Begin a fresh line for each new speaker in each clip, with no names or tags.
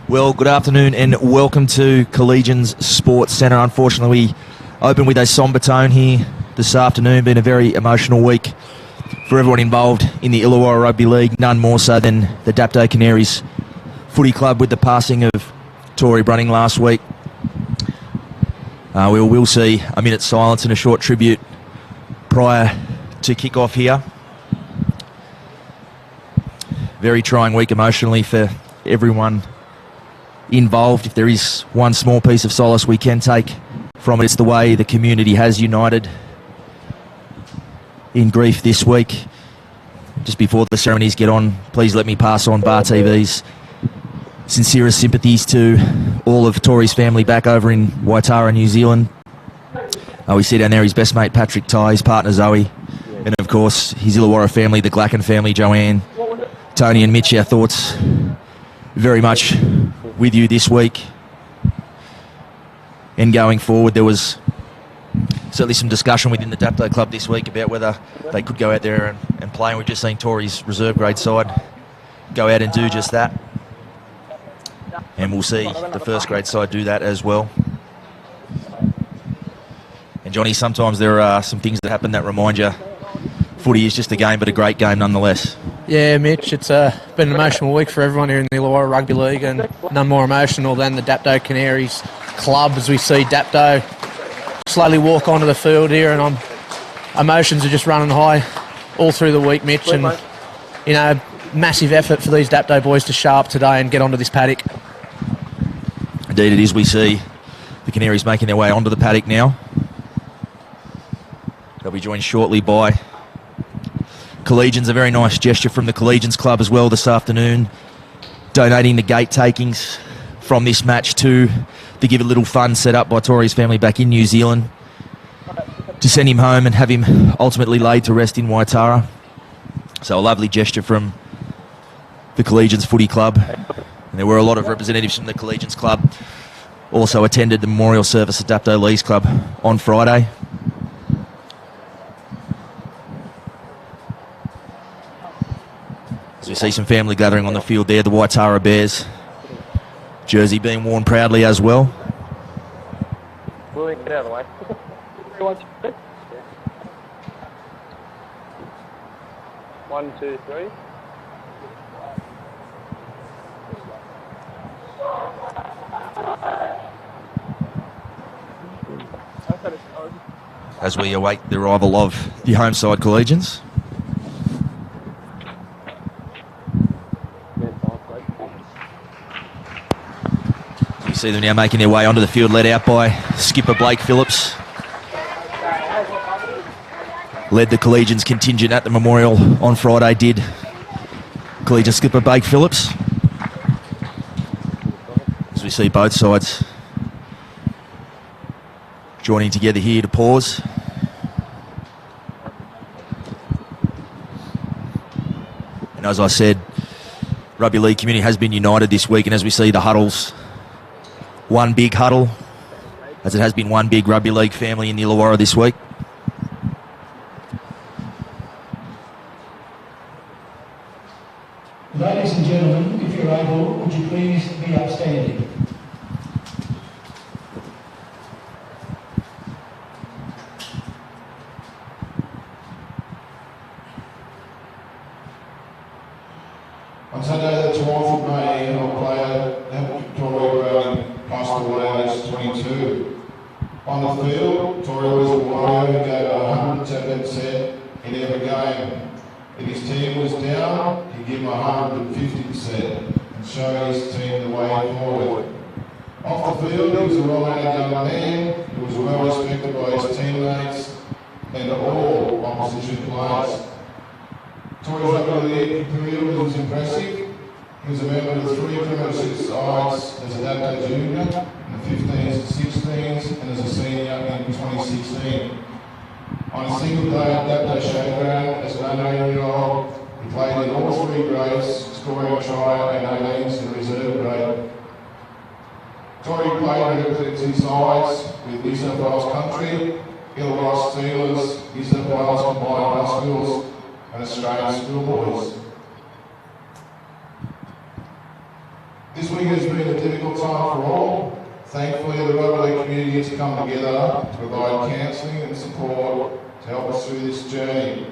Well, good afternoon and welcome to Collegians Sports Centre. Unfortunately, we opened with a sombre tone here this afternoon. Been a very emotional week for everyone involved in the Illawarra Rugby League, none more so than the Dapto Canaries Footy Club with the passing of Tori Brunning last week. We will see a minute's silence and a short tribute prior to kick-off here. Very trying week emotionally for everyone involved. If there is one small piece of solace we can take from it, it's the way the community has united in grief this week. Just before the ceremonies get on, please let me pass on Bar TV's sincerest sympathies to all of Tori's family back over in Waitara, New Zealand. We see down there his best mate Patrick Ty, his partner Zoe, and of course his Illawarra family, the Glacken family, Joanne, Tony and Mitch. Our thoughts very much with you this week. And going forward, there was certainly some discussion within the Dapto club this week about whether they could go out there and play, and we've just seen Tori's reserve grade side go out and do just that. And we'll see the first grade side do that as well. And Johnny, sometimes there are some things that happen that remind you footy is just a game, but a great game nonetheless.
Yeah, Mitch, it's been an emotional week for everyone here in the Illawarra Rugby League, and none more emotional than the Dapto Canaries club as we see Dapto slowly walk onto the field here, and emotions are just running high all through the week, Mitch, and you know, massive effort for these Dapto boys to show up today and get onto this paddock.
Indeed it is. We see the Canaries making their way onto the paddock now. They'll be joined shortly by Collegians. A very nice gesture from the Collegians club as well this afternoon, donating the gate takings from this match to give a little fund set up by Tori's family back in New Zealand to send him home and have him ultimately laid to rest in Waitara. So a lovely gesture from the Collegians Footy Club. And there were a lot of representatives from the Collegians Club also attended the memorial service at Dapto Lees Club on Friday. As we see some family gathering on the field there, the Waitara Bears jersey being worn proudly as well.
Willie, get out of the way. 1, 2, 3.
As we await the arrival of the home side Collegians. See them now making their way onto the field, led out by skipper Blake Phillips. Led the Collegians contingent at the memorial on Friday, did Collegian skipper Blake Phillips. As we see both sides joining together here to pause. And as I said, rugby league community has been united this week, and as we see the huddles, one big huddle, as it has been one big rugby league family in the Illawarra this week.
Ladies and gentlemen, if you're able, would you please be upstanding?
On Sunday the 12th of May, our player Tori Brunning passed away at age 22. On the field, Tori was a warrior who gave 110% in every game. If his team was down, he'd give 150% and show his team the way forward. Off the field, he was a well-mannered young man who was well respected by his teammates and all opposition players. Tori's rugby league career was impressive. He was a member of the 3 Premiership sides as a Dapto junior in the 15s and 16s, and as a senior in 2016. On a single day at Dapto Showground as an 18-year-old, he played in all 3 grades, scoring a try and 18s in reserve grade. Tori played and represented his sides with New South Wales Country, Illawarra Steelers, New South Wales Combined High Schools, and Australian schoolboys. This This week has been a difficult time for all. Thankfully, the rugby league community has come together to provide counselling and support to help us through this journey.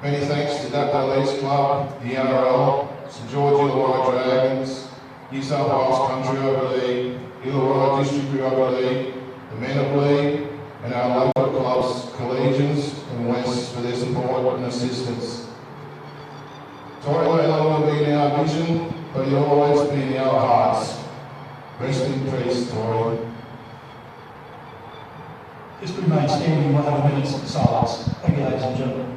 Many thanks to Dapto Leagues Club, the NRL, St George Illawarra Dragons, New South Wales Country Rugby League, Illawarra District Rugby League, the Men of League, and our local clubs, Collegians and West, for their support and assistance. Tori may no longer be in our vision, but you'll always be in our hearts. Rest in peace, Tori.
Just remain standing 100 minutes of silence. Thank you, ladies and gentlemen.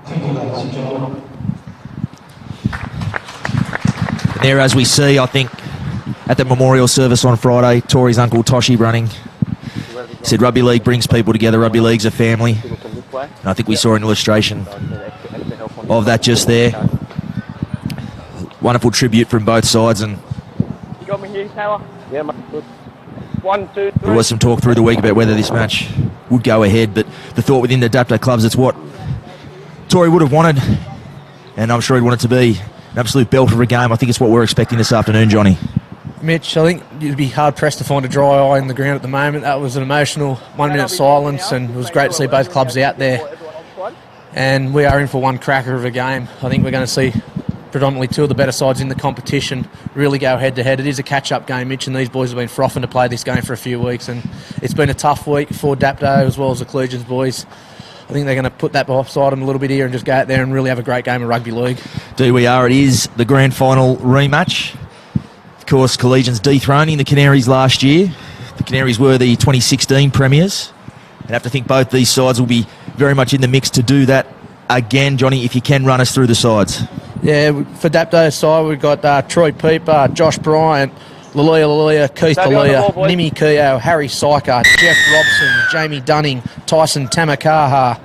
Thank you, ladies and gentlemen.
There, as we see, I think, at the memorial service on Friday, Tori's uncle Toshi running. He said rugby league brings people together, rugby league's a family. And I think we saw an illustration of that just there. Wonderful tribute from both sides, and
You got me here, Taylor? Yeah, mate. Good. 1, 2, 3.
there was some talk through the week about whether this match would go ahead, but the thought within the Dapto clubs, it's what Tori would have wanted, and I'm sure he'd want it to be an absolute belter of a game. I think it's what we're expecting this afternoon, Johnny.
Mitch, I think you'd be hard-pressed to find a dry eye in the ground at the moment. That was an emotional 1 minute silence, and it was great to see both clubs out there. And we are in for one cracker of a game. I think we're going to see predominantly two of the better sides in the competition really go head-to-head. It is a catch-up game, Mitch, and these boys have been frothing to play this game for a few weeks, and it's been a tough week for Dapto as well as the Collegians boys. I think they're going to put that beside them a little bit here and just go out there and really have a great game of rugby league.
Do we are. It is the grand final rematch. Of course, Collegians dethroning the Canaries last year. The Canaries were the 2016 premiers. And I have to think both these sides will be very much in the mix to do that again. Johnny, if you can run us through the sides.
Yeah, for Dapto's side, we've got Troy Peeper, Josh Bryant, Lalia, Keith Lalia, Nimi Keogh, Harry Syker, Jeff Robson, Jamie Dunning, Tyson Tamakaha,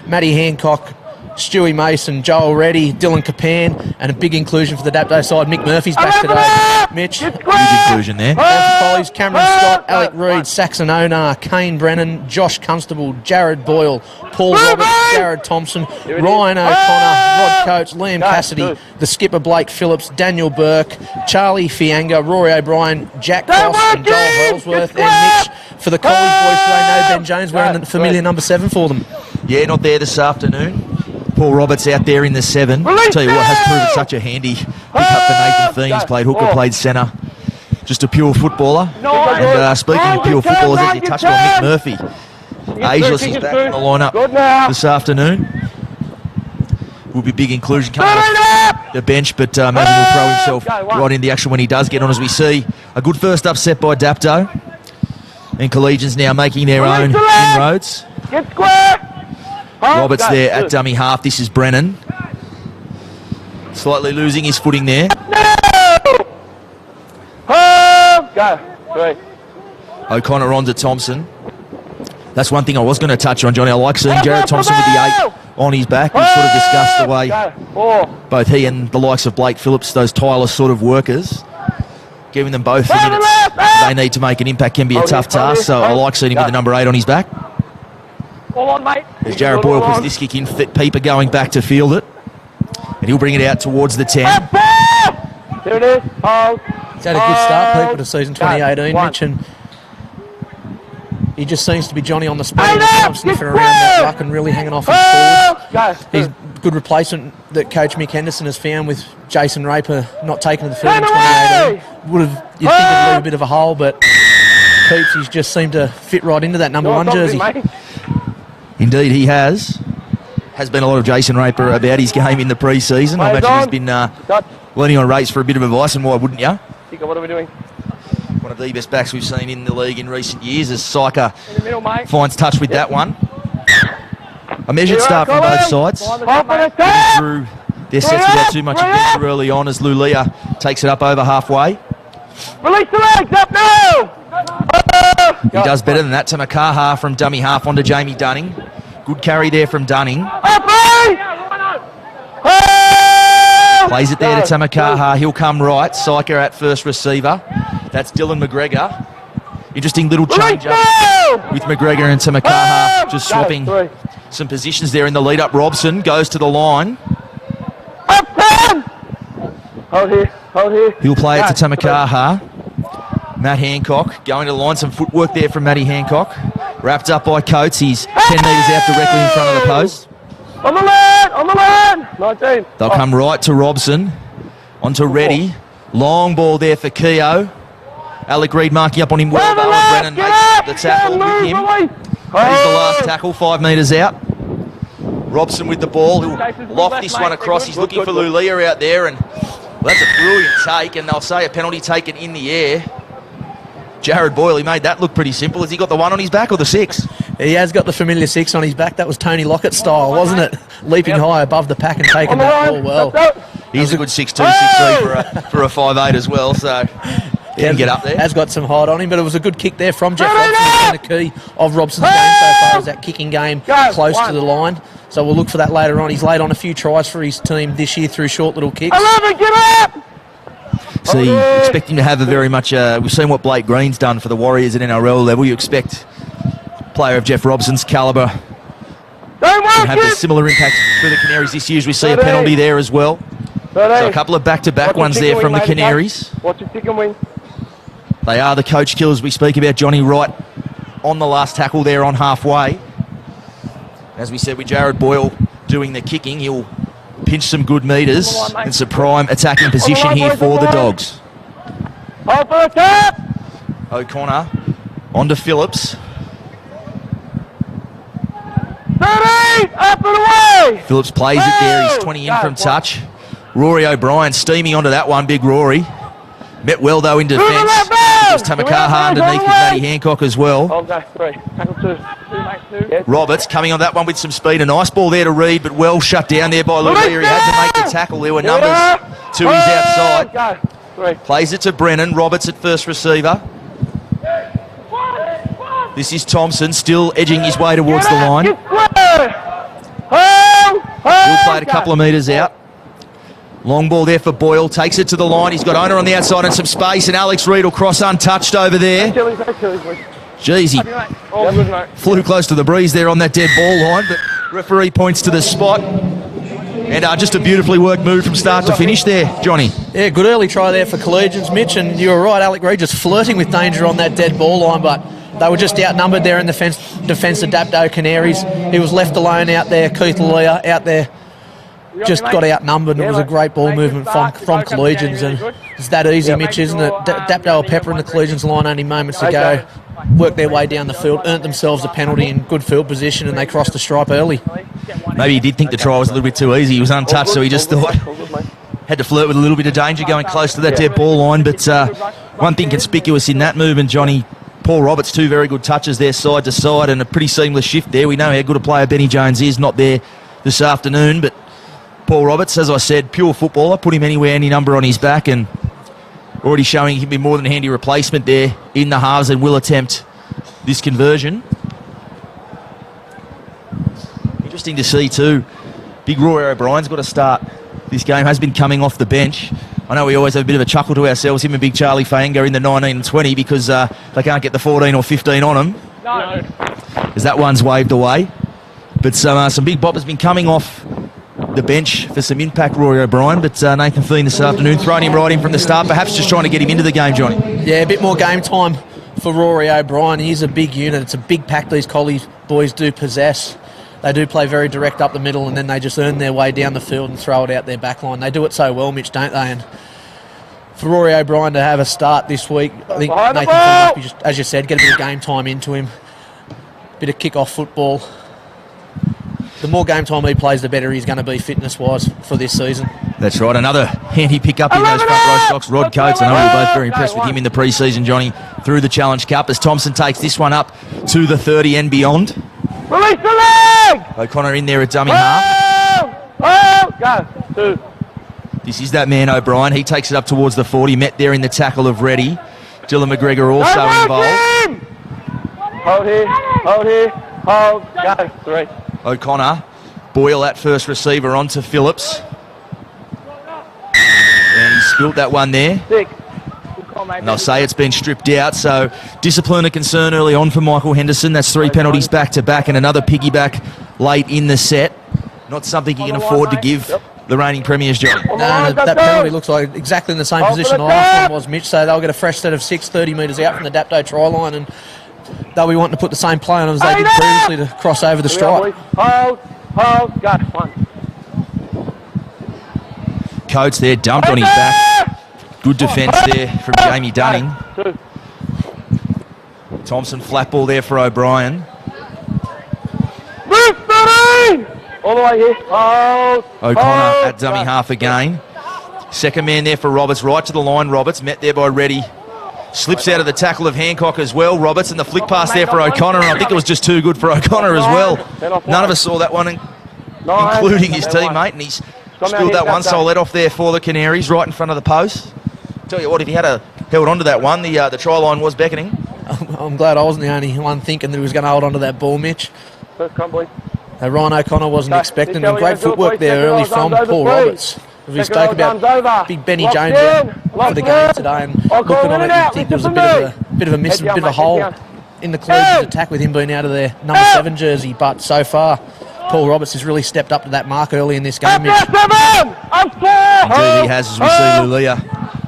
Matty Hancock, Stewie Mason, Joel Reddy, Dylan Capan, and a big inclusion for the Dapto side. Mick Murphy's back today. Mitch.
Huge inclusion there.
Collies, Cameron Scott, Alec Reid, Saxon Onar, Kane Brennan, Josh Constable, Jared Boyle, Paul Roberts, Jared Thompson, Ryan O'Connor, Rod Coates, Liam Cassidy, the skipper Blake Phillips, Daniel Burke, Charlie Fianga, Rory O'Brien, Jack Cross, and Joel Hurlsworth. And Mitch, for the Collies boys today, no Ben Jones wearing the familiar number 7 for them.
Yeah, not there this afternoon. Paul Roberts out there in the 7. I'll tell you what, has proven such a handy pick up for Nathan Feen. He's played hooker, played centre. Just a pure footballer. And speaking of pure footballers, as you touched on, Mick Murphy. Ageless is back in the lineup this afternoon. Will be big inclusion coming off the bench, but imagine he'll throw himself right in the action when he does get on, as we see. A good first upset by Dapto. And Collegians now making their own inroads.
Get square!
Roberts there at dummy half. This is Brennan. Slightly losing his footing there.
Go. 3.
O'Connor on to Thompson. That's one thing I was going to touch on, Johnny. I like seeing Jared Thompson with the 8 on his back. We've sort of discussed the way both he and the likes of Blake Phillips, those tireless sort of workers, giving them both the minutes they need to make an impact can be a tough task. So I like seeing him with the number 8 on his back.
All on, mate.
As Jared Boyle puts this kick in, Peeper going back to field it. And he'll bring it out towards the 10.
There it is. Hold.
He's had a good start, Peeper, to season 2018, Mitch, and he just seems to be Johnny on the spot all the time, sniffing around that ruck and really hanging off his forwards. He's good replacement that Coach Mick Henderson has found with Jason Raper not taking to the field in 2018. You'd think it'd leave a bit of a hole, but Peeps, he's just seemed to fit right into that number 1 jersey.
Indeed, he has. Has been a lot of Jason Raper about his game in the pre-season. I imagine he's been learning on rates for a bit of advice, and why wouldn't you?
What are we doing?
One of the best backs we've seen in the league in recent years as Syker
In the middle, mate.
finds touch with that one. A measured start from both sides. Through their sets without too much adventure early on as Lulia takes it up over halfway.
Release the legs, up now!
He does better than that to Makaha from dummy half onto Jamie Dunning. Good carry there from Dunning. Plays it there to Tamakaha. He'll come right. Syker at first receiver. That's Dylan McGregor. Interesting little change up with McGregor and Tamakaha just swapping some positions there in the lead up. Robson goes to the line.
Hold here.
He'll play it to Tamakaha. Matt Hancock going to the line. Some footwork there from Matty Hancock. Wrapped up by Coates. He's 10 metres out directly in front of the post.
On the line! 19.
They'll come right to Robson. Onto Reddy. Long ball there for Keogh. Alec Reid marking up on him well, though, and Brennan makes the tackle with him. That is the last tackle, 5 metres out. Robson with the ball. He'll loft this one across. He's looking for Lulia out there, and well, that's a brilliant take, and they'll say a penalty taken in the air. Jared Boyle, he made that look pretty simple. Has he got the 1 on his back or the 6?
He has got the familiar 6 on his back. That was Tony Lockett style, wasn't it? Leaping high above the pack and taking that ball well.
He's a good 6'2", 6'3" for a 5'8" as well, so can get up there.
Has got some height on him, but it was a good kick there from Jeff Robson. It's been the key of Robson's game so far, is that kicking game close to the line. So we'll look for that later on. He's laid on a few tries for his team this year through short little kicks.
Get up!
So you expect him to have a very much... we've seen what Blake Green's done for the Warriors at NRL level. You expect a player of Jeff Robson's calibre to have a similar impact for the Canaries this year, as we see a penalty there as well. So a couple of back-to-back ones there from the Canaries.
Watch your chicken wing.
They are the coach killers. We speak about Johnny Wright on the last tackle there on halfway. As we said, with Jared Boyle doing the kicking, he'll pinch some good metres. It's a prime attacking position here for the Dogs.
Hold for a tap!
O'Connor onto Phillips.
30! Up and away!
Phillips plays it there. He's 20 in from touch. Rory O'Brien steaming onto that one. Big Rory. Met well, though, in defence. There's Tamakaha underneath with Matty Hancock as well.
Tackle 2.
Roberts coming on that one with some speed. A nice ball there to Reid, but well shut down there by Lulia. He had to make the tackle. There were numbers to his outside. Plays it to Brennan. Roberts at first receiver. This is Thompson still edging his way towards the line. He'll play it a couple of metres out. Long ball there for Boyle. Takes it to the line. He's got owner on the outside and some space, and Alex Reid will cross untouched over there. Jeez, he flew close to the breeze there on that dead ball line, but referee points to the spot. And just a beautifully worked move from start to finish there, Johnny.
Yeah, good early try there for Collegians, Mitch, and you were right, Alec Reid just flirting with danger on that dead ball line, but they were just outnumbered there in the defence of Dapto Canaries. He was left alone out there. Keith Lulia out there just got outnumbered, and it was a great ball movement from Collegians, and it's that easy, Mitch, isn't it? Dapto were peppering the Collegians line only moments ago, worked their way down the field, earned themselves a penalty in good field position, and they crossed the stripe early.
Maybe he did think the try was a little bit too easy. He was untouched, so he just thought had to flirt with a little bit of danger going close to that dead ball line. But one thing conspicuous in that movement, Johnny, Paul Roberts, 2 very good touches there side to side and a pretty seamless shift there. We know how good a player Benny Jones is, not there this afternoon, but Paul Roberts, as I said, pure footballer, put him anywhere, any number on his back, and already showing he can be more than a handy replacement there in the halves and will attempt this conversion. Interesting to see too. Big Roy O'Brien's got to start. This game has been coming off the bench. I know we always have a bit of a chuckle to ourselves, him and Big Charlie Faenga in the 19 and 20 because they can't get the 14 or 15 on them. No. As that one's waved away. But some big bop has been coming off the bench for some impact, Rory O'Brien, but Nathan Thien this afternoon throwing him right in from the start, perhaps just trying to get him into the game, Johnny.
Yeah, a bit more game time for Rory O'Brien. He's a big unit. It's a big pack these Collie boys do possess. They do play very direct up the middle, and then they just earn their way down the field and throw it out their back line. They do it so well, Mitch, don't they? And for Rory O'Brien to have a start this week, I think Nathan must be just, as you said, get a bit of game time into him. Bit of kick-off football. The more game time he plays, the better he's going to be fitness-wise for this season.
That's right. Another handy pick-up in those front row stocks. Rod Coates, I know we were both very impressed with him in the pre-season, Johnny, through the Challenge Cup, as Thompson takes this one up to the 30 and beyond.
Release the leg!
O'Connor in there at dummy half.
Go. 2.
This is that man O'Brien. He takes it up towards the 40, met there in the tackle of Reddy. Dylan McGregor also involved.
Hold here, hold, go. 3.
O'Connor, Boyle at first receiver onto Phillips. And he spilt that one there.
6.
And they'll say it's been stripped out, so discipline a concern early on for Michael Henderson. That's 3 penalties back-to-back and another piggyback late in the set. Not something he can afford to give the reigning premiers, Johnny.
No, that penalty looks like exactly in the same position the last one was, Mitch, so they'll get a fresh set of 6, 30 metres out from the Dapto try line, and they'll be wanting to put the same play on as they did previously to cross over the stripe.
Hold, go. 1.
Coates there, dumped on his back. Good defence there from Jamie Dunning.
2.
Thompson flat ball there for O'Brien.
All the way here. Hold.
O'Connor at dummy half again. Second man there for Roberts, right to the line. Roberts met there by Reddy. Slips out of the tackle of Hancock as well, Roberts, and the flick pass there for O'Connor, and I think it was just too good for O'Connor as well. None of us saw that one, including his teammate, and he's spilled that one, so I'll let off there for the Canaries, right in front of the post. Tell you what, if he had held on to that one, the try line was beckoning.
I'm glad I wasn't the only one thinking that he was going to hold on to that ball, Mitch.
First come, boys.
Ryan O'Connor wasn't expecting, and great footwork there early from Paul Roberts. As we spoke about Big Benny Jones for the game today, and looking on it, you'd think there was a bit of a miss, a bit of a hole in the Collegians attack with him being out of their number 7 jersey, but so far Paul Roberts has really stepped up to that mark early in this game, Mitch.
Indeed he has, as we see Lulia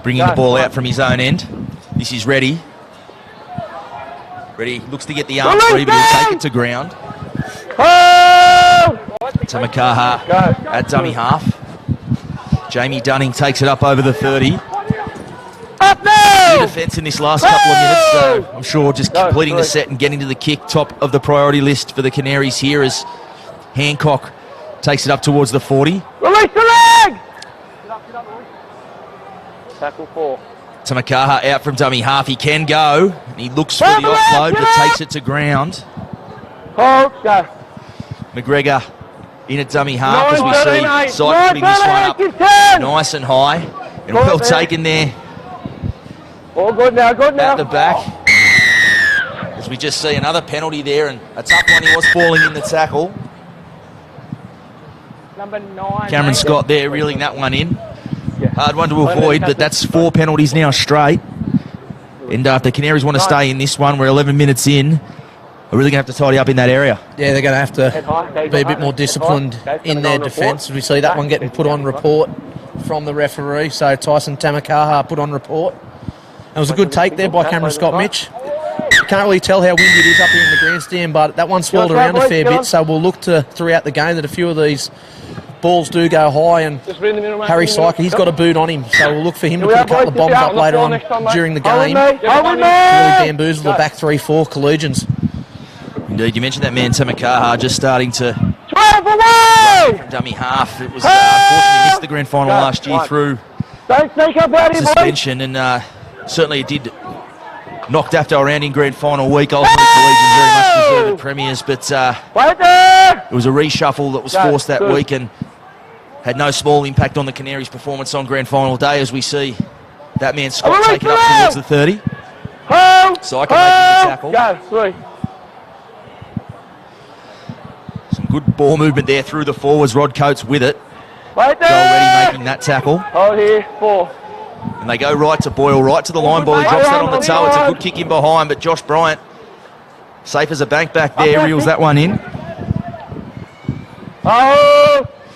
bringing the ball out from his own end. This is Reddy. Reddy looks to get the arm free, but he'll take it to ground. To Makaha at dummy half. Jamie Dunning takes it up over the 30. Good defence in this last couple of minutes, so I'm sure just completing the set and getting to the kick, top of the priority list for the Canaries here as Hancock takes it up towards the 40.
Release the leg! Tackle 4.
To Makaha out from dummy half. He can go, and he looks for the offload, but takes it to ground.
Hold, go.
McGregor in at dummy half as we see Syke putting this one up nice and high. And well taken there
All good now,
at the back. As we just see another penalty there, and a tough one. He was falling in the tackle.
Number 9.
Cameron Scott there reeling that one in. Hard one to avoid, but that's 4 penalties now straight. And if the Canaries want to stay in this one, we're 11 minutes in. We're really going to have to tidy up in that area.
Yeah, they're going to have to be a bit more disciplined in their defence. We see that one getting put on report from the referee. So Tyson Tamakaha put on report. It was a good take there by Cameron Scott, Mitch. You can't really tell how windy it is up here in the grandstand, but that one swirled around a fair bit. So we'll look to, throughout the game, that a few of these balls do go high, and Harry Syke, he's got a boot on him, so we'll look for him to put a couple of bombs up later on during the game to really bamboozle the back 3-4 Collegians.
Indeed, you mentioned that man Tamakaha just starting to from dummy half. It was unfortunately missed the grand final last year through suspension, and certainly it did knock Dapto around in grand final week. Ultimately, Collegians very much deserved premiers, but it was a reshuffle that was forced that week and had no small impact on the Canaries' performance on grand final day, as we see that man Scott take it up towards the 30. Syke making the tackle. Some good ball movement there through the forwards. Rod Coates with it. Already making that tackle.
Hold here, 4.
And they go right to Boyle, right to the line ball. He drops that on the toe. It's a good kick in behind, but Josh Bryant, safe as a bank back there, reels that one in.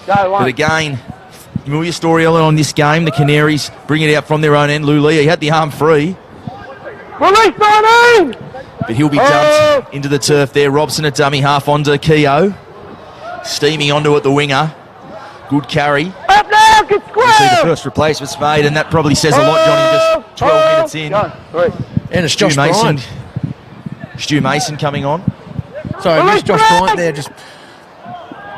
But again, familiar story early on in this game. The Canaries bring it out from their own end. Lulia, he had the arm free.
Release Barney!
But he'll be dumped into the turf there. Robson a dummy half onto Keogh. Steaming onto it, the winger. Good carry.
Up now, get
You see
square!
the first replacement's made, and that probably says a lot, Johnny, just 12 minutes in.
Go, 3.
And it's Josh Bryant.
Stu Mason coming on.
Sorry, I missed Josh Bryant there. Just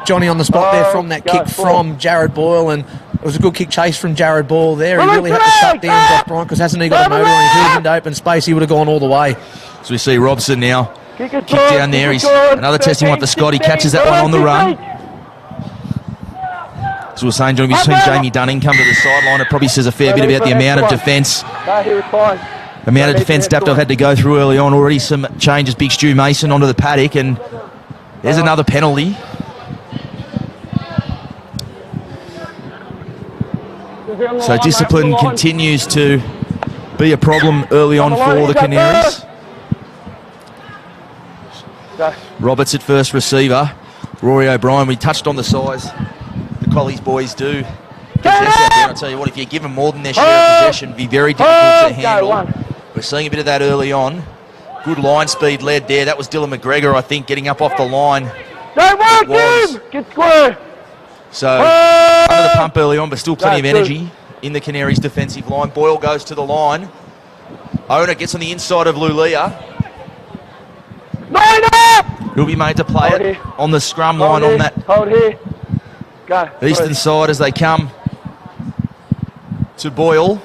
Johnny on the spot there from that kick from Jared Boyle, and it was a good kick chase from Jared Boyle there. He really had to shut down Josh Bryant because hasn't he got a motor on his head into open space? He would have gone all the way.
So we see Robson now kick down there. He's another testing one for Scott. He catches that one on the run. So we're saying, Johnny, we've seen Jamie Dunning come to the sideline. It probably says a fair bit about the amount of defence.
No, he was fine.
Amount of defence Dapto had to go through early on. Already some changes. Big Stu Mason onto the paddock, and there's another penalty. So discipline continues to be a problem early on for the Canaries. Roberts at first receiver. Rory O'Brien, we touched on the size the Collies boys do. I'll tell you what, if you give them more than their share of possession, it'd be very difficult to handle. We're seeing a bit of that early on. Good line speed led there. That was Dylan McGregor, I think, getting up off the line.
Don't work him! Get square!
So, under the pump early on, but still plenty of energy in the Canaries' defensive line. Boyle goes to the line. Owner gets on the inside of Lulia. He'll be made to play it on the scrum line on that eastern side as they come to Boyle.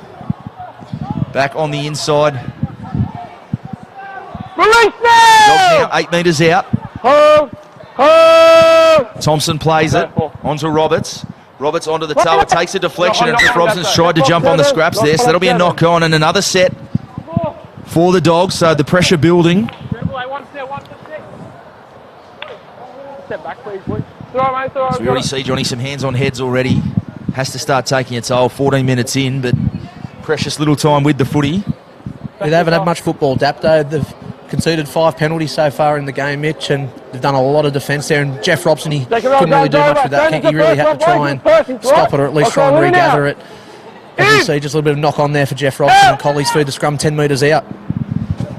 Back on the inside.
Release now!
Dogs now 8 metres out. Thompson plays it onto Roberts. Roberts onto the toe. It takes a deflection, and Jeff Robson's tried to jump on the scraps there, so that'll be a knock on and another set for the Dogs. So the pressure building.
Step back, please, boys. Throw, mate, throw.
So we already see, Johnny, some hands on heads already. Has to start taking its toll. 14 minutes in, but precious little time with the footy.
They haven't had much football, Dapto. They've conceded 5 penalties so far in the game, Mitch, and they've done a lot of defence there. And Jeff Robson, he couldn't really do much with that kick. He really had to try and stop it, or at least try and regather it. As you see, just a little bit of knock on there for Jeff Robson, and Collies feed the scrum 10 metres out.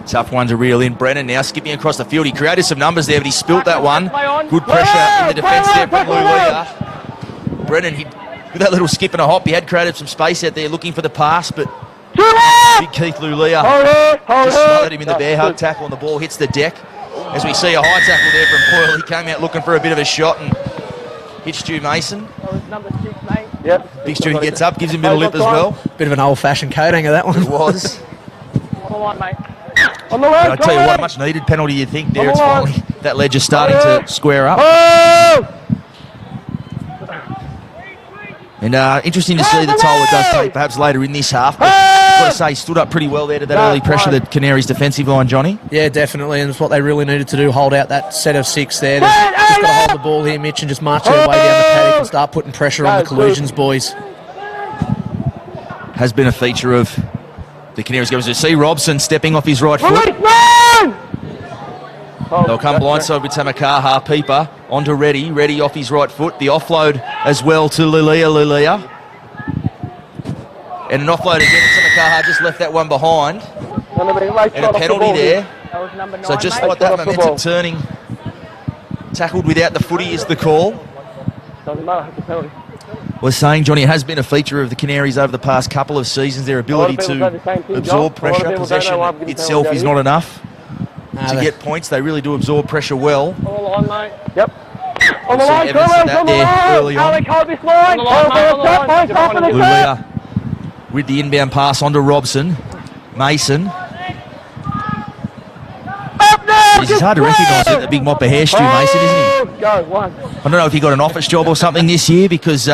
Tough one to reel in. Brennan now skipping across the field. He created some numbers there, but he spilt that one. Good pressure in the defence there from Lulia. Brennan, with that little skip and a hop, he had created some space out there looking for the pass, but big Keith Lulia just smothered him in the bear hug tackle, and the ball hits the deck. As we see a high tackle there from Boyle, he came out looking for a bit of a shot and hit Stu Mason.
Number 6, mate. Yep.
Big Stu gets up, gives him a bit of lip as well.
Bit of an old-fashioned coating of that one.
It was.
On the line, mate. On the line,
I tell you what, a much needed penalty you think there. It's finally that ledge is starting to square up. And interesting to see the toll it does take perhaps later in this half. But I've got to say, he stood up pretty well there to that early pressure, the Canaries' defensive line, Johnny.
Yeah, definitely, and it's what they really needed to do, hold out that set of 6 there. They've just got to hold the ball here, Mitch, and just march their way down the paddock and start putting pressure on the Collegians boys.
Has been a feature of the Canaries. Goes to see Robson stepping off his right foot. They'll come blindside with Tamakaha. Peeper onto Reddy off his right foot. The offload as well to Lulia. And an offload again. Tamakaha just left that one behind. And a penalty there. So just like that, momentum turning. Tackled without the footy is the call.
Doesn't matter, it's a penalty.
We're saying, Johnny, it has been a feature of the Canaries over the past couple of seasons. Their ability to absorb pressure. Possession itself is not enough to get points. They really do absorb pressure well.
On the line, mate. Yep. On the line,
evidence of that there early on.
Alec, hold this line.
Lulia with the inbound pass onto Robson. Mason. It's hard to recognise it, the big mop of hair, Stu Mason, isn't he?
Go, 1.
I don't know if he got an office job or something this year, because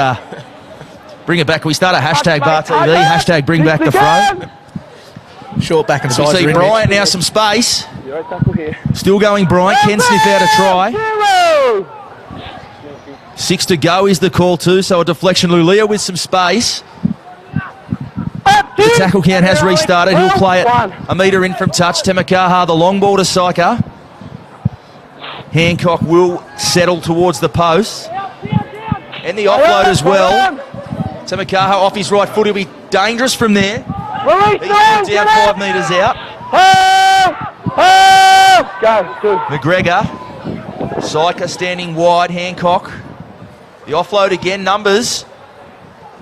bring it back. We start a hashtag Bar TV, hashtag bring back the fro.
Short back and
So
sides.
we see Bryant now some space.
Zero tackle here.
Still going Bryant. Can sniff out a try. 6 to go is the call too, so a deflection. Lulia with some space. The tackle count has restarted. He'll play it a metre in from touch. Tamakaha, the long ball to Syker. Hancock will settle towards the post. And the offload as well. Tamakaha off his right foot. He'll be dangerous from there. He's down 5 metres out.
Go, 2.
McGregor. Syker standing wide, Hancock. The offload again, numbers.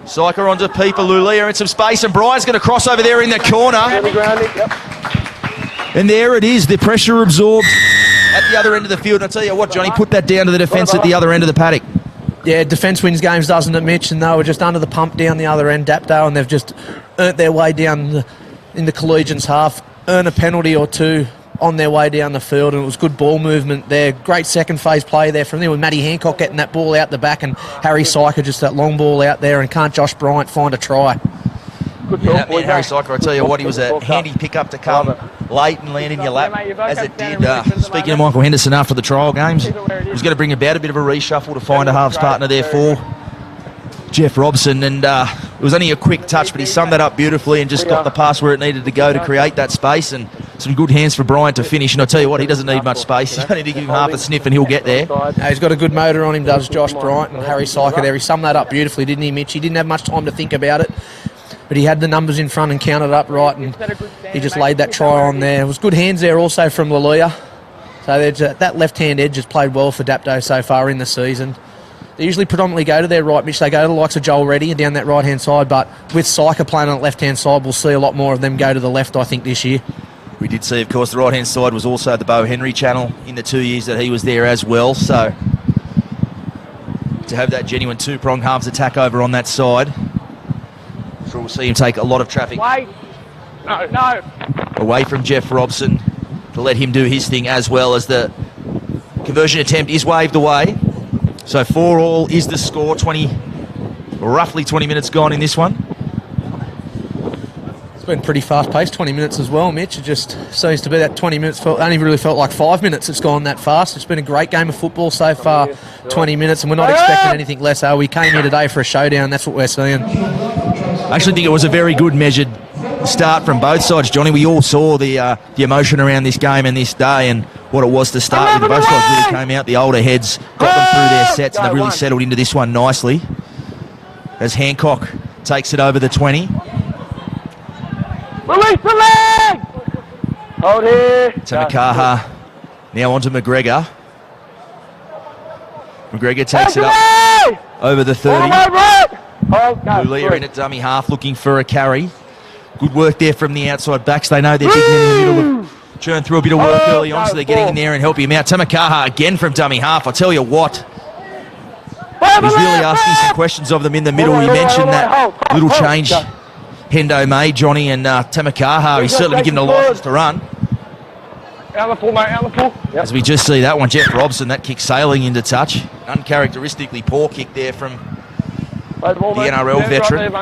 Syker onto Peeper, Lulia in some space, and Brian's going to cross over there in the corner. And there it is, the pressure absorbed at the other end of the field. And I tell you what, Johnny, put that down to the defence at the other end of the paddock.
Yeah, defence wins games, doesn't it, Mitch? And they were just under the pump down the other end, Dapto, and they've just earned their way down in the Collegians half, earn a penalty or two on their way down the field, and it was good ball movement there. Great second phase play there from there with Matty Hancock getting that ball out the back, and Harry Syker just that long ball out there, and can't Josh Bryant find a try?
Good
Yeah,
talk,
man,
boys.
Harry Syker, I tell you what, he was a handy pickup to come late and land in your lap, as it did. Speaking of Michael Henderson after the trial games, he was going to bring about a bit of a reshuffle to find a halves partner there for Jeff Robson, and it was only a quick touch, but he summed that up beautifully and just got the pass where it needed to go to create that space, and some good hands for Bryant to finish. And I tell you what, he doesn't need much space. You only need to give him half a sniff and he'll get there.
He's got a good motor on him, does Josh Bryant, and Harry Syker there. He summed that up beautifully, didn't he, Mitch? He didn't have much time to think about it, but he had the numbers in front and counted up right, and he just laid that try on there. It was good hands there also from Lulia. So that left-hand edge has played well for Dapto so far in the season. They usually predominantly go to their right, Mitch. They go to the likes of Joel Reddy down that right-hand side, but with Syker playing on the left-hand side, we'll see a lot more of them go to the left, I think, this year.
We did see, of course, the right-hand side was also the Bo Henry channel in the 2 years that he was there as well. So to have that genuine two-pronged halves attack over on that side, sure we'll see him take a lot of traffic away from Jeff Robson to let him do his thing, as well as the conversion attempt is waved away. So 4-all is the score. Roughly 20 minutes gone in this one.
It's been pretty fast-paced, 20 minutes as well, Mitch. It just seems to be that 20 minutes, only really felt like 5 minutes it's gone that fast. It's been a great game of football so far, 20 minutes, and we're not expecting anything less. We came here today for a showdown, that's what we're seeing.
I actually think it was a very good measured start from both sides, Johnny. We all saw the emotion around this game and this day and what it was to start with. Both sides really came out. The older heads got them through their sets, and they really settled into this one nicely as Hancock takes it over the 20.
Release the leg! Hold here.
Tamakaha now onto McGregor. McGregor takes it up over the 30. Lulia in at dummy half looking for a carry. Good work there from the outside backs. They know they're big men in the middle of churn through a bit of work early on, so they're getting in there and helping him out. Tamakaha again from dummy half. I'll tell you what, he's really asking some questions of them in the middle. You mentioned that little change Hendo made, Johnny, and Tamakaha, he's certainly given a license to run.
Out the pool, mate, out the pool. Yep.
As we just see that one, Jeff Robson, that kick sailing into touch. Uncharacteristically poor kick there from the NRL veteran.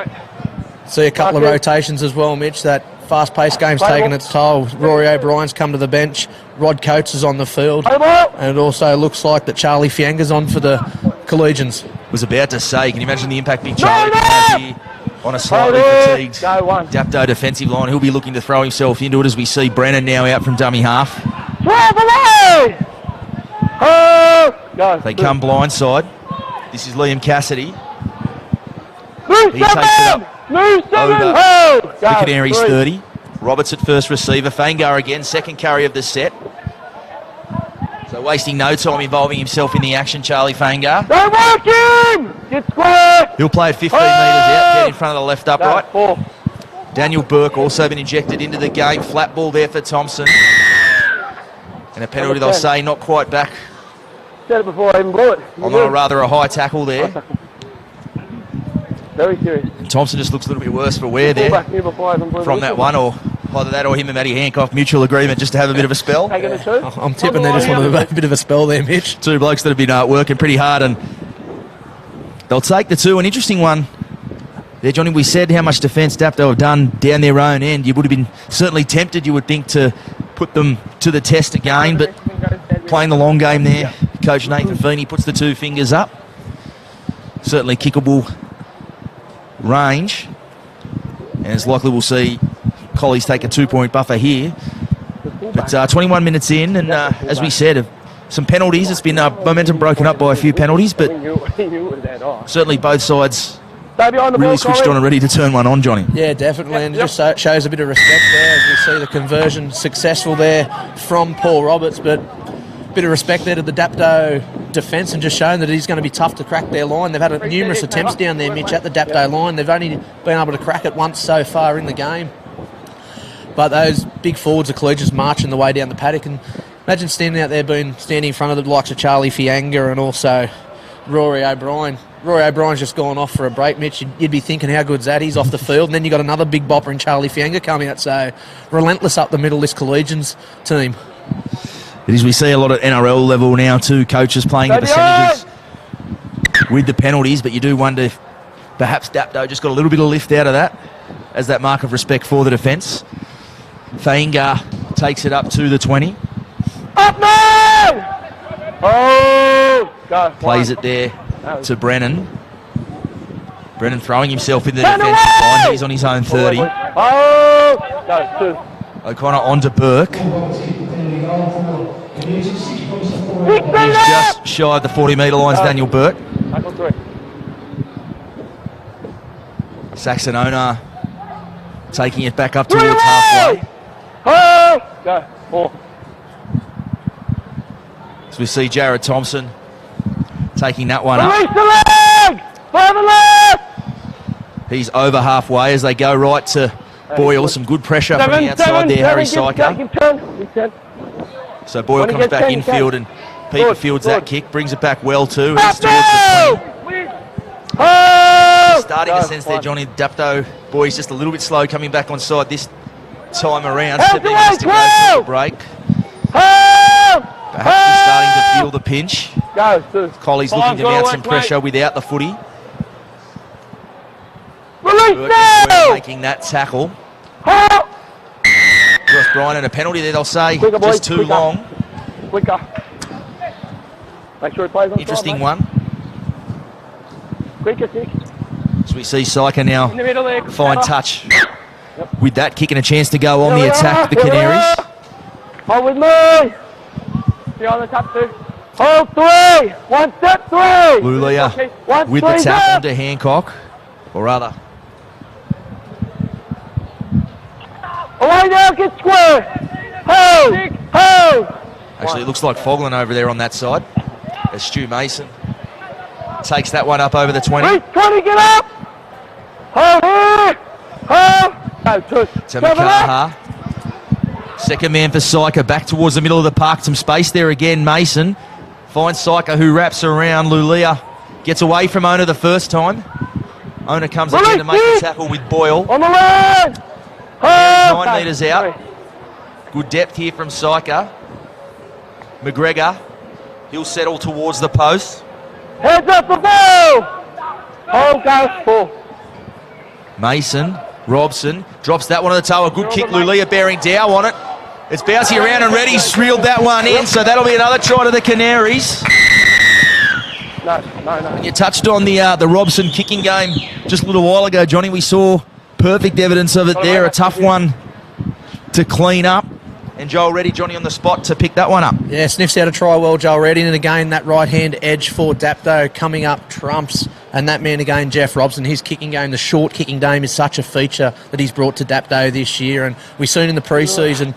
See a couple of rotations as well, Mitch. That fast-paced game's taken its toll. Rory O'Brien's come to the bench. Rod Coates is on the field. And it also looks like that Charlie Fianga's on for the Collegians.
Was about to say, can you imagine the impact Big Charlie can have here on a slightly fatigued Dapto defensive line? He'll be looking to throw himself into it as we see Brennan now out from dummy half. They come blindside. This is Liam Cassidy. He takes it up over the Canaries 30. Roberts at first receiver. Fangar again, second carry of the set. So wasting no time involving himself in the action, Charlie Fangar.
Don't work him! Get square!
He'll play at 15 metres out, get in front of the left upright. Daniel Burke also been injected into the game. Flat ball there for Thompson. And a penalty, they'll say, not quite back.
Said it before I even blew it.
On a high tackle there.
Very serious.
And Thompson just looks a little bit worse for wear there from that one, or either that or him and Matty Hancock, mutual agreement just to have a bit of a spell.
I'm tipping they just want a bit of a spell there, Mitch.
Two blokes that have been working pretty hard, and they'll take the two. An interesting one there, Johnny. We said how much defence Dapto have done down their own end. You would have been certainly tempted, you would think, to put them to the test again, but playing the long game there, Coach Nathan Feeney puts the two fingers up. Certainly kickable range, and it's likely we'll see Collies take a 2-point buffer here. But 21 minutes in, and as we said, some penalties. It's been momentum broken up by a few penalties, but certainly both sides
Stay behind the
really
ball,
switched
Colin.
on and ready to turn one on, Johnny.
Yeah, definitely, and it just shows a bit of respect there as we see the conversion successful there from Paul Roberts, but a bit of respect there to the Dapto defence and just showing that he's going to be tough to crack their line. They've had numerous attempts down there, Mitch, at the Dapto line. They've only been able to crack it once so far in the game. But those big forwards of Collegians marching the way down the paddock, and imagine standing out there, standing in front of the likes of Charlie Fianga and also Rory O'Brien. Rory O'Brien's just gone off for a break, Mitch. You'd be thinking, how good's that? He's off the field. And then you got another big bopper in Charlie Fianga coming out. So relentless up the middle, this Collegians team.
It is, we see a lot at NRL level now too, coaches playing the percentages with the penalties, but you do wonder if perhaps Dapto just got a little bit of lift out of that as that mark of respect for the defence. Fainga takes it up to the 20.
Up now! Oh! Go.
Plays it there to Brennan. Brennan throwing himself in the defensive line. He's on his own 30.
Oh! Go. 2.
O'Connor onto Burke. He's just shy of the 40-metre lines, Daniel Burke.
Tackle 3.
Saxonona taking it back up towards halfway.
Oh! Go. 4.
So we see Jared Thompson taking that one up.
Release the leg! Further left!
He's over halfway as they go right to Boyle. Some good pressure from the outside there, Harry Syker. So Boyle comes back infield and Peter fields that kick, brings it back well too. He's towards the 20. Starting to sense there, Johnny Dapto boys just a little bit slow coming back on side this time around. 7 minutes to go to the break. Perhaps he's starting to feel the pinch. Colley's looking to mount some pressure without the footy. Burke is well making that tackle. Josh Bryan and a penalty there, they'll say. Just too long.
Quicker. Make sure he plays on
Interesting
side,
one.
Quicker, kick.
As we see Syker now
In the middle there.
fine touch with that kick and a chance to go on the attack, the Canaries.
Hold with me. Behind the tap 2. Hold 3. 1 step 3.
Lulia with the tap onto Hancock. Or rather,
away now, get square. Hold. Hold.
actually it looks like Foglin over there on that side. As Stu Mason takes that one up over the 20.
He's trying to get up. Hold here. Hold.
To Makaha. Second man for Syker, back towards the middle of the park. Some space there again. Mason finds Syker, who wraps around. Lulia gets away from Ona the first time. Ona comes again to make the tackle with Boyle.
On the line.
9 metres out. Good depth here from Syker. McGregor, he'll settle towards the post.
Heads up the ball. Hold goes 4.
Mason, Robson drops that one on the toe. A good kick. Lulia bearing down on it. It's bouncing around and Reddy's reeled that one in, so that'll be another try to the Canaries.
No.
And you touched on the Robson kicking game just a little while ago, Johnny. We saw perfect evidence of it there. A tough one to clean up. And Joel Reddy, Johnny, on the spot to pick that one up.
Yeah, sniffs out a try well, Joel Reddy. And again, that right-hand edge for Dapto coming up trumps. And that man again, Jeff Robson, his kicking game, the short kicking game is such a feature that he's brought to Dapto this year. And we've seen in the pre-season,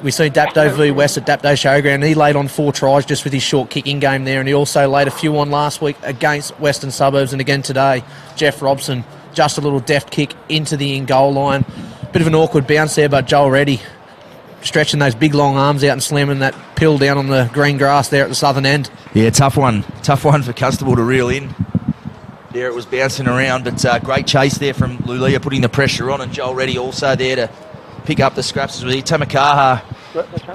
we seen Dapto v West at Dapto Showground. He laid on 4 tries just with his short kicking game there. And he also laid a few on last week against Western Suburbs. And again today, Jeff Robson, just a little deft kick into the in-goal line. Bit of an awkward bounce there, but Joel Reddy stretching those big long arms out and slamming that pill down on the green grass there at the southern end.
Yeah, tough one for Constable to reel in. There it was bouncing around, but great chase there from Lulia, putting the pressure on, and Joel Reddy also there to pick up the scraps as well. Tamakaha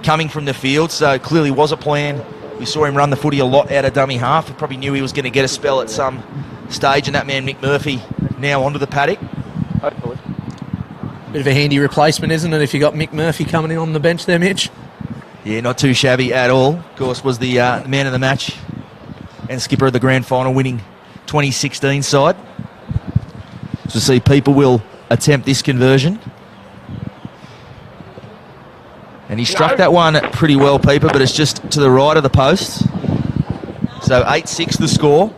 coming from the field, so clearly was a plan. We saw him run the footy a lot out of dummy half. He probably knew he was going to get a spell at some stage, and that man Mick Murphy now onto the paddock.
Bit of a handy replacement, isn't it, if you got Mick Murphy coming in on the bench there, Mitch?
Yeah, not too shabby at all. Of course, was the man of the match and skipper of the grand final winning 2016 side. So see, people will attempt this conversion. And he struck that one pretty well, Peeper, but it's just to the right of the post. So 8-6 the score.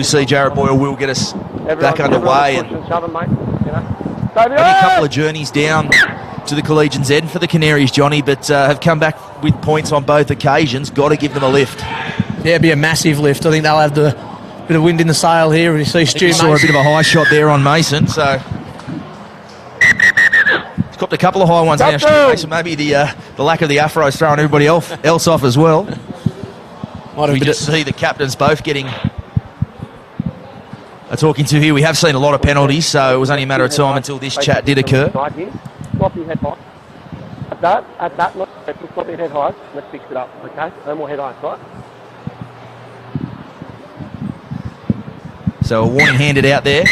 we see Jared Boyle will get us back underway. And
push shove 'em, mate. You know.
only a couple of journeys down to the Collegians' end for the Canaries, Johnny, but have come back with points on both occasions. Got to give them a lift.
Yeah, it'd be a massive lift. I think they'll have the bit of wind in the sail here. You see Stu
You saw a bit of a high shot there on Mason, so he's copped a couple of high ones now. Stu Mason, maybe the lack of the afro is throwing everybody else off as well. We just see the captains both getting a talking to here. We have seen a lot of penalties, so it was only a matter of time until this chat did occur.
Right here. Swap your head high. At that, look, swap your head high. Let's fix it up, okay? No more head high, right?
So a warning handed out there.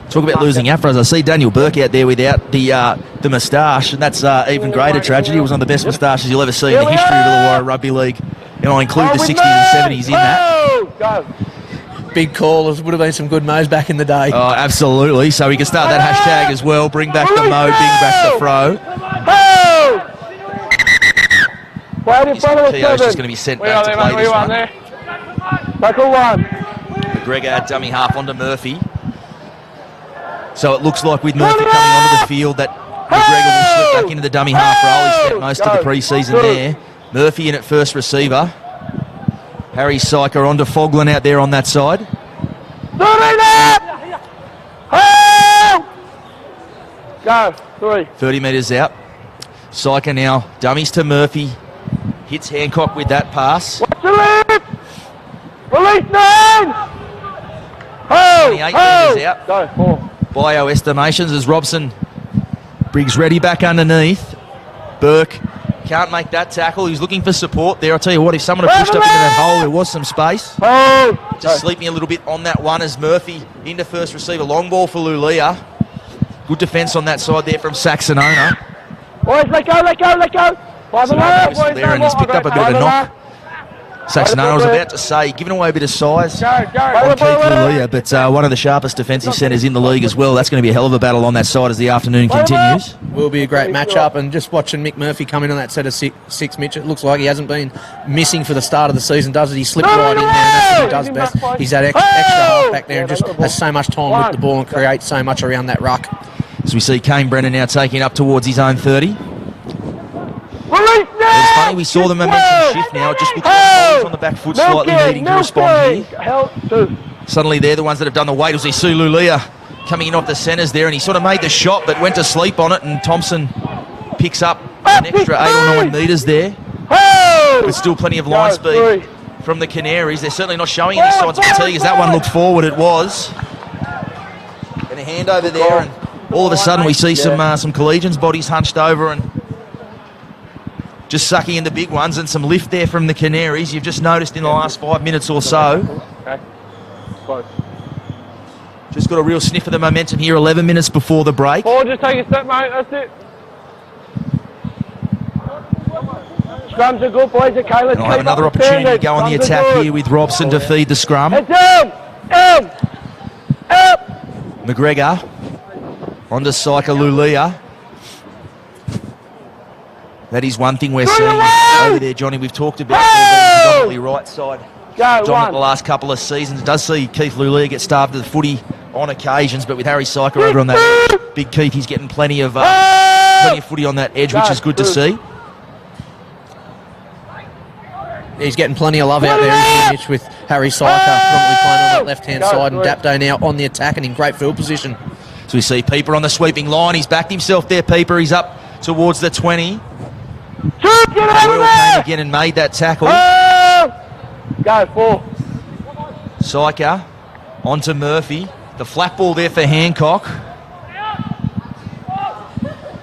Talk about losing afros. I see Daniel Burke out there without the moustache, and that's even greater tragedy. It was one of the best moustaches you'll ever see in the history of the Illawarra Rugby League. And I include the 60s and 70s in that.
Go.
big call. It would have been some good mows back in the day.
Oh, absolutely. So we can start that hashtag as well. Bring back the mo, bring back the fro. Keo's just going to be sent back to play this one.
Tackle one.
McGregor, dummy half onto Murphy. So it looks like with Murphy coming onto the field that McGregor will slip back into the dummy half role. He spent most of the pre-season there. Murphy in at first receiver. Harry Syker onto Foglin out there on that side. 30 metres out. Syker now dummies to Murphy. Hits Hancock with that pass.
Release 9!
28 metres out.
Go, 4.
Bio estimations as Robson brings Reddy back underneath. Burke can't make that tackle. He's looking for support there. I'll tell you what, if someone had pushed up into that hole, there was some space. Just sleep me a little bit on that one as Murphy into first receiver. Long ball for Lulia. Good defence on that side there from Saxonona.
Boys, let go.
So there, and he's picked up a bit of a knock. Saxonona was about to say, giving away a bit of size on Keith Lulia, but one of the sharpest defensive centres in the league as well. That's going to be a hell of a battle on that side as the afternoon continues.
Will be a great match-up, and just watching Mick Murphy come in on that set of six, Mitch, it looks like he hasn't been missing for the start of the season, does it? He slipped right in there, and that's what he does best. He's that extra half back there and just has so much time with the ball and creates so much around that ruck.
As we see Kane Brennan now taking up towards his own 30. It's funny, we saw the momentum shift now. It just looks like Collins on the back foot slightly needing to respond here. Suddenly they're the ones that have done the weight. As we see Lulia coming in off the centres there, and he sort of made the shot but went to sleep on it, and Thompson picks up an extra 8 or 9 metres there. But still plenty of line speed from the Canaries. They're certainly not showing any signs of fatigue as that one looked forward. It was. And a hand over there, and all of a sudden we see some Collegians bodies hunched over and just sucking in the big ones, and some lift there from the Canaries. You've just noticed in the last 5 minutes or so.
Okay. Close.
Just got a real sniff of the momentum here 11 minutes before the break.
Paul, just take a step, mate. That's it. Scrums are good, boys. Okay, let's
I'll have another opportunity to go on the attack here with Robson to feed the scrum. McGregor onto Syker Lulia. That is one thing we're seeing over there, Johnny. We've talked about predominantly right side dominant the last couple of seasons. It does see Keith Lulia get starved to the footy on occasions, but with Harry Syker over on that big Keith, he's getting plenty of footy on that edge, which is good to see.
He's getting plenty of love out there, isn't he, Mitch, with Harry Syker probably playing on that left-hand side, and Dapto now on the attack and in great field position.
So we see Pieper on the sweeping line. He's backed himself there, Pieper. He's up towards the 20. Royal came again and made that tackle.
Go, 4.
Syker onto Murphy. The flat ball there for Hancock.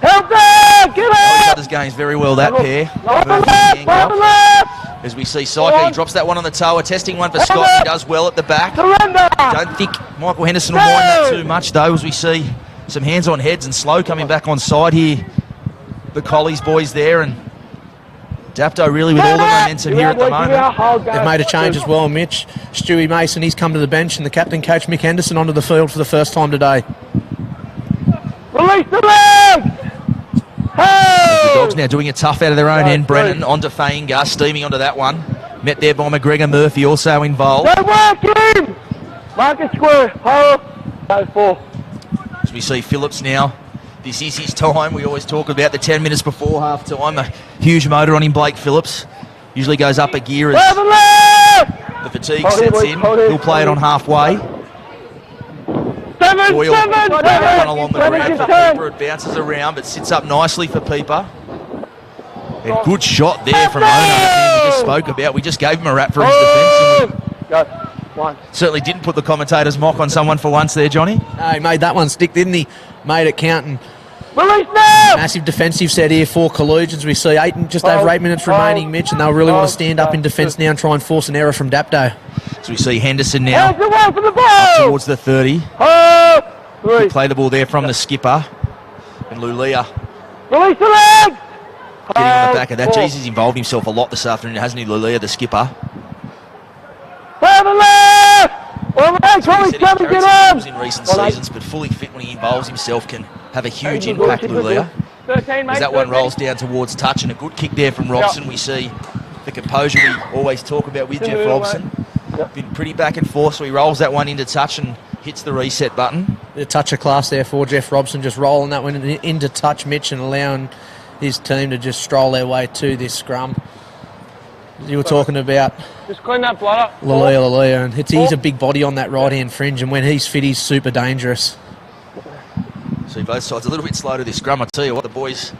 Help there! Get
Each other's games very well, that pair. Murphy and Hancock. As we see Syker, he drops that one on the toe. A testing one for Scott. He does well at the back. Don't think Michael Henderson will mind that too much, though, as we see some hands on heads and Slow coming back on side here. The Collies boys there, and Dapto really with all the momentum here at the moment.
They've made a change as well, Mitch. Stewie Mason, he's come to the bench, and the captain, Coach Mick Henderson, onto the field for the first time today.
Release the leg!
The Dogs now doing it tough out of their own end. Brennan onto Fainga, steaming onto that one. Met there by McGregor. Murphy also involved.
Go work him! Marcus square. Hold. Go 4.
As we see Phillips now. This is his time. We always talk about the 10 minutes before half time. A huge motor on him, Blake Phillips. Usually goes up a gear as
left!
the fatigue
Hold
sets
it,
in.
hold it,
He'll play it on halfway.
7,
Boyle
7,
one along the
7,
ground for
10.
Peeper. It bounces around but sits up nicely for Peeper. A good shot there from Ona, the man we just spoke about. We just gave him a rap for his defence. And
Go. 1.
we certainly didn't put the commentator's mock on someone for once there, Johnny.
He made that one stick, didn't he? Made it count. And
Release now!
massive defensive set here for Collegians. We see just over 8 minutes remaining, Mitch, and they'll really want to stand up in defence now and try and force an error from Dapto.
So we see Henderson now
Hands away from the
up
ball!
towards the 30.
Hold. 3.
Play the ball there from the skipper. And Lulia
Release the legs!
getting on the back of that.
4.
Jeez, he's involved himself a lot this afternoon, hasn't he, Lulia, the skipper?
7 left! All right,
He
Tommy,
said he's
Tommy,
carried
get
some
on!
goals in recent
Well,
seasons, but fully fit when he involves himself can have a huge impact, Lulia.
13, mate.
As that one
13.
rolls down towards touch, and a good kick there from Robson. We see the composure we always talk about with Jeff Robson. Been pretty back and forth, so he rolls that one into touch and hits the reset button.
A touch of class there for Jeff Robson, just rolling that one into touch, Mitch, and allowing his team to just stroll their way to this scrum. You were talking about
Just clean that blood up.
Lalia, and he's a big body on that right-hand fringe, and when he's fit, he's super dangerous.
See both sides a little bit slow to this scrum. I tell you what, the boys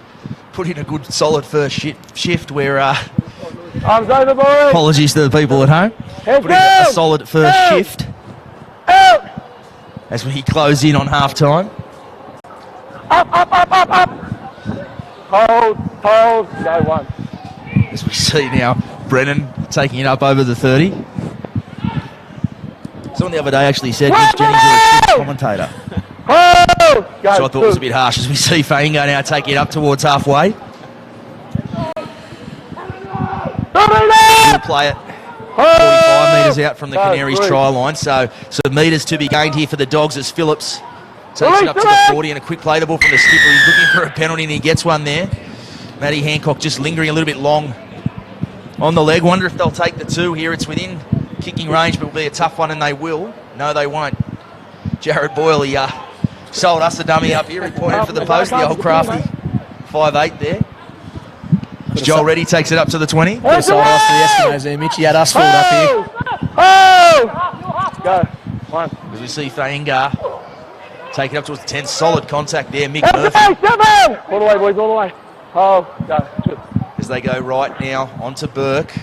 put in a good solid first shift where,
Arms over, boys.
apologies to the people at home,
Heads
put in a
down.
solid first
Out.
shift
Out.
as we close in on half time.
Up. Hold. Go 1.
As we see now, Brennan taking it up over the 30. Someone the other day actually said Miss Jennings is a shit commentator.
Hold. Go.
So I thought it was a bit harsh as we see Faingo now taking it up towards halfway. He'll play it 45 metres out from the Canaries try line. So some metres to be gained here for the Dogs as Phillips takes it up to the 40 and a quick play the ball from the skipper. He's looking for a penalty and he gets one there. Matty Hancock just lingering a little bit long on the leg. Wonder if they'll take the 2 here. It's within kicking range, but it'll be a tough one, and they will. No, they won't. Jared Boyle, he sold us a dummy up here. He pointed for the post, the old crafty 5'8" there. Joel Reddy takes it up to the 20.
Bit of side off to the Eskimos there, Mitch. He had us filled up here.
Hold. Go 1.
As we see Fainga take it up towards the 10. Solid contact there. Mick
Out
Murphy
7. All the way, boys, all the way. Hold. Go 2.
as they go right now onto Burke.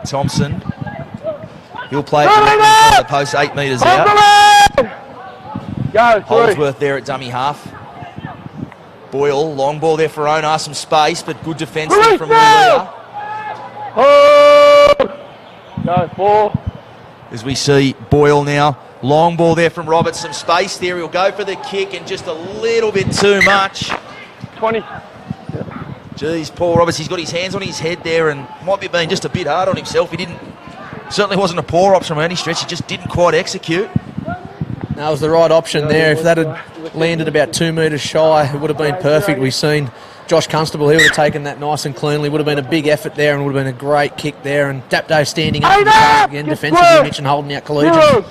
Thompson. He'll play it directly from the post 8 metres out.
Go 3.
Holdsworth there at dummy half. Boyle, long ball there for Ona, some space, but good defence there from Lulia.
Hold. Go 4.
As we see Boyle now, long ball there from Roberts, some space there. He'll go for the kick and just a little bit too much.
20.
Geez, Paul Roberts, he's got his hands on his head there and might be being just a bit hard on himself. He certainly wasn't a poor option by any stretch, he just didn't quite execute.
That was the right option there. If that had landed about 2 metres shy, it would have been perfect. We've seen Josh Constable, he would have taken that nice and cleanly. Would have been a big effort there and would have been a great kick there. And Dapto standing up again, defensively, Mitch, and holding out Collegians.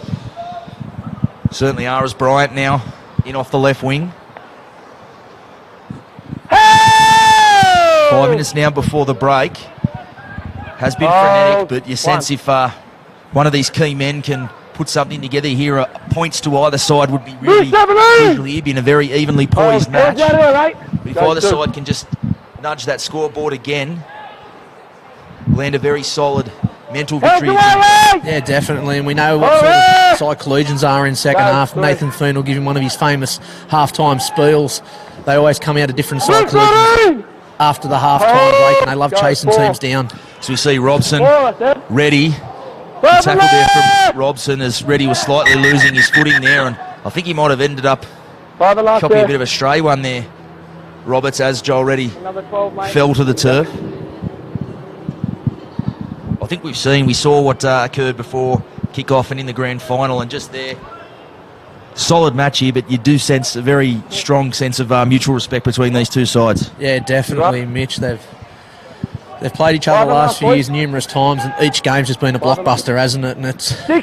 Certainly Aras Bryant now in off the left wing. 5 minutes now before the break. Has been frenetic, but you sense if one of these key men can put something together here, points to either side would be really crucial here, being a very evenly poised match. But if either side can just nudge that scoreboard again, land a very solid mental victory.
Yeah, definitely. And we know what sort of side Collegians are in second half. Nathan Thune will give him one of his famous halftime spiels. They always come out a different side Collegians after the halftime break, and they love chasing teams down.
So we see Robson ready. Tackle there from Robson as Reddy was slightly losing his footing there, and I think he might have ended up copying a bit of a stray one there. Roberts, as Joel Reddy fell to the turf. I think we saw what occurred before kick-off and in the grand final, and just there, solid match here, but you do sense a very strong sense of mutual respect between these two sides.
Yeah, definitely, Mitch. They've They've played each other the last few years numerous times, and each game's just been a blockbuster, hasn't it? And it's you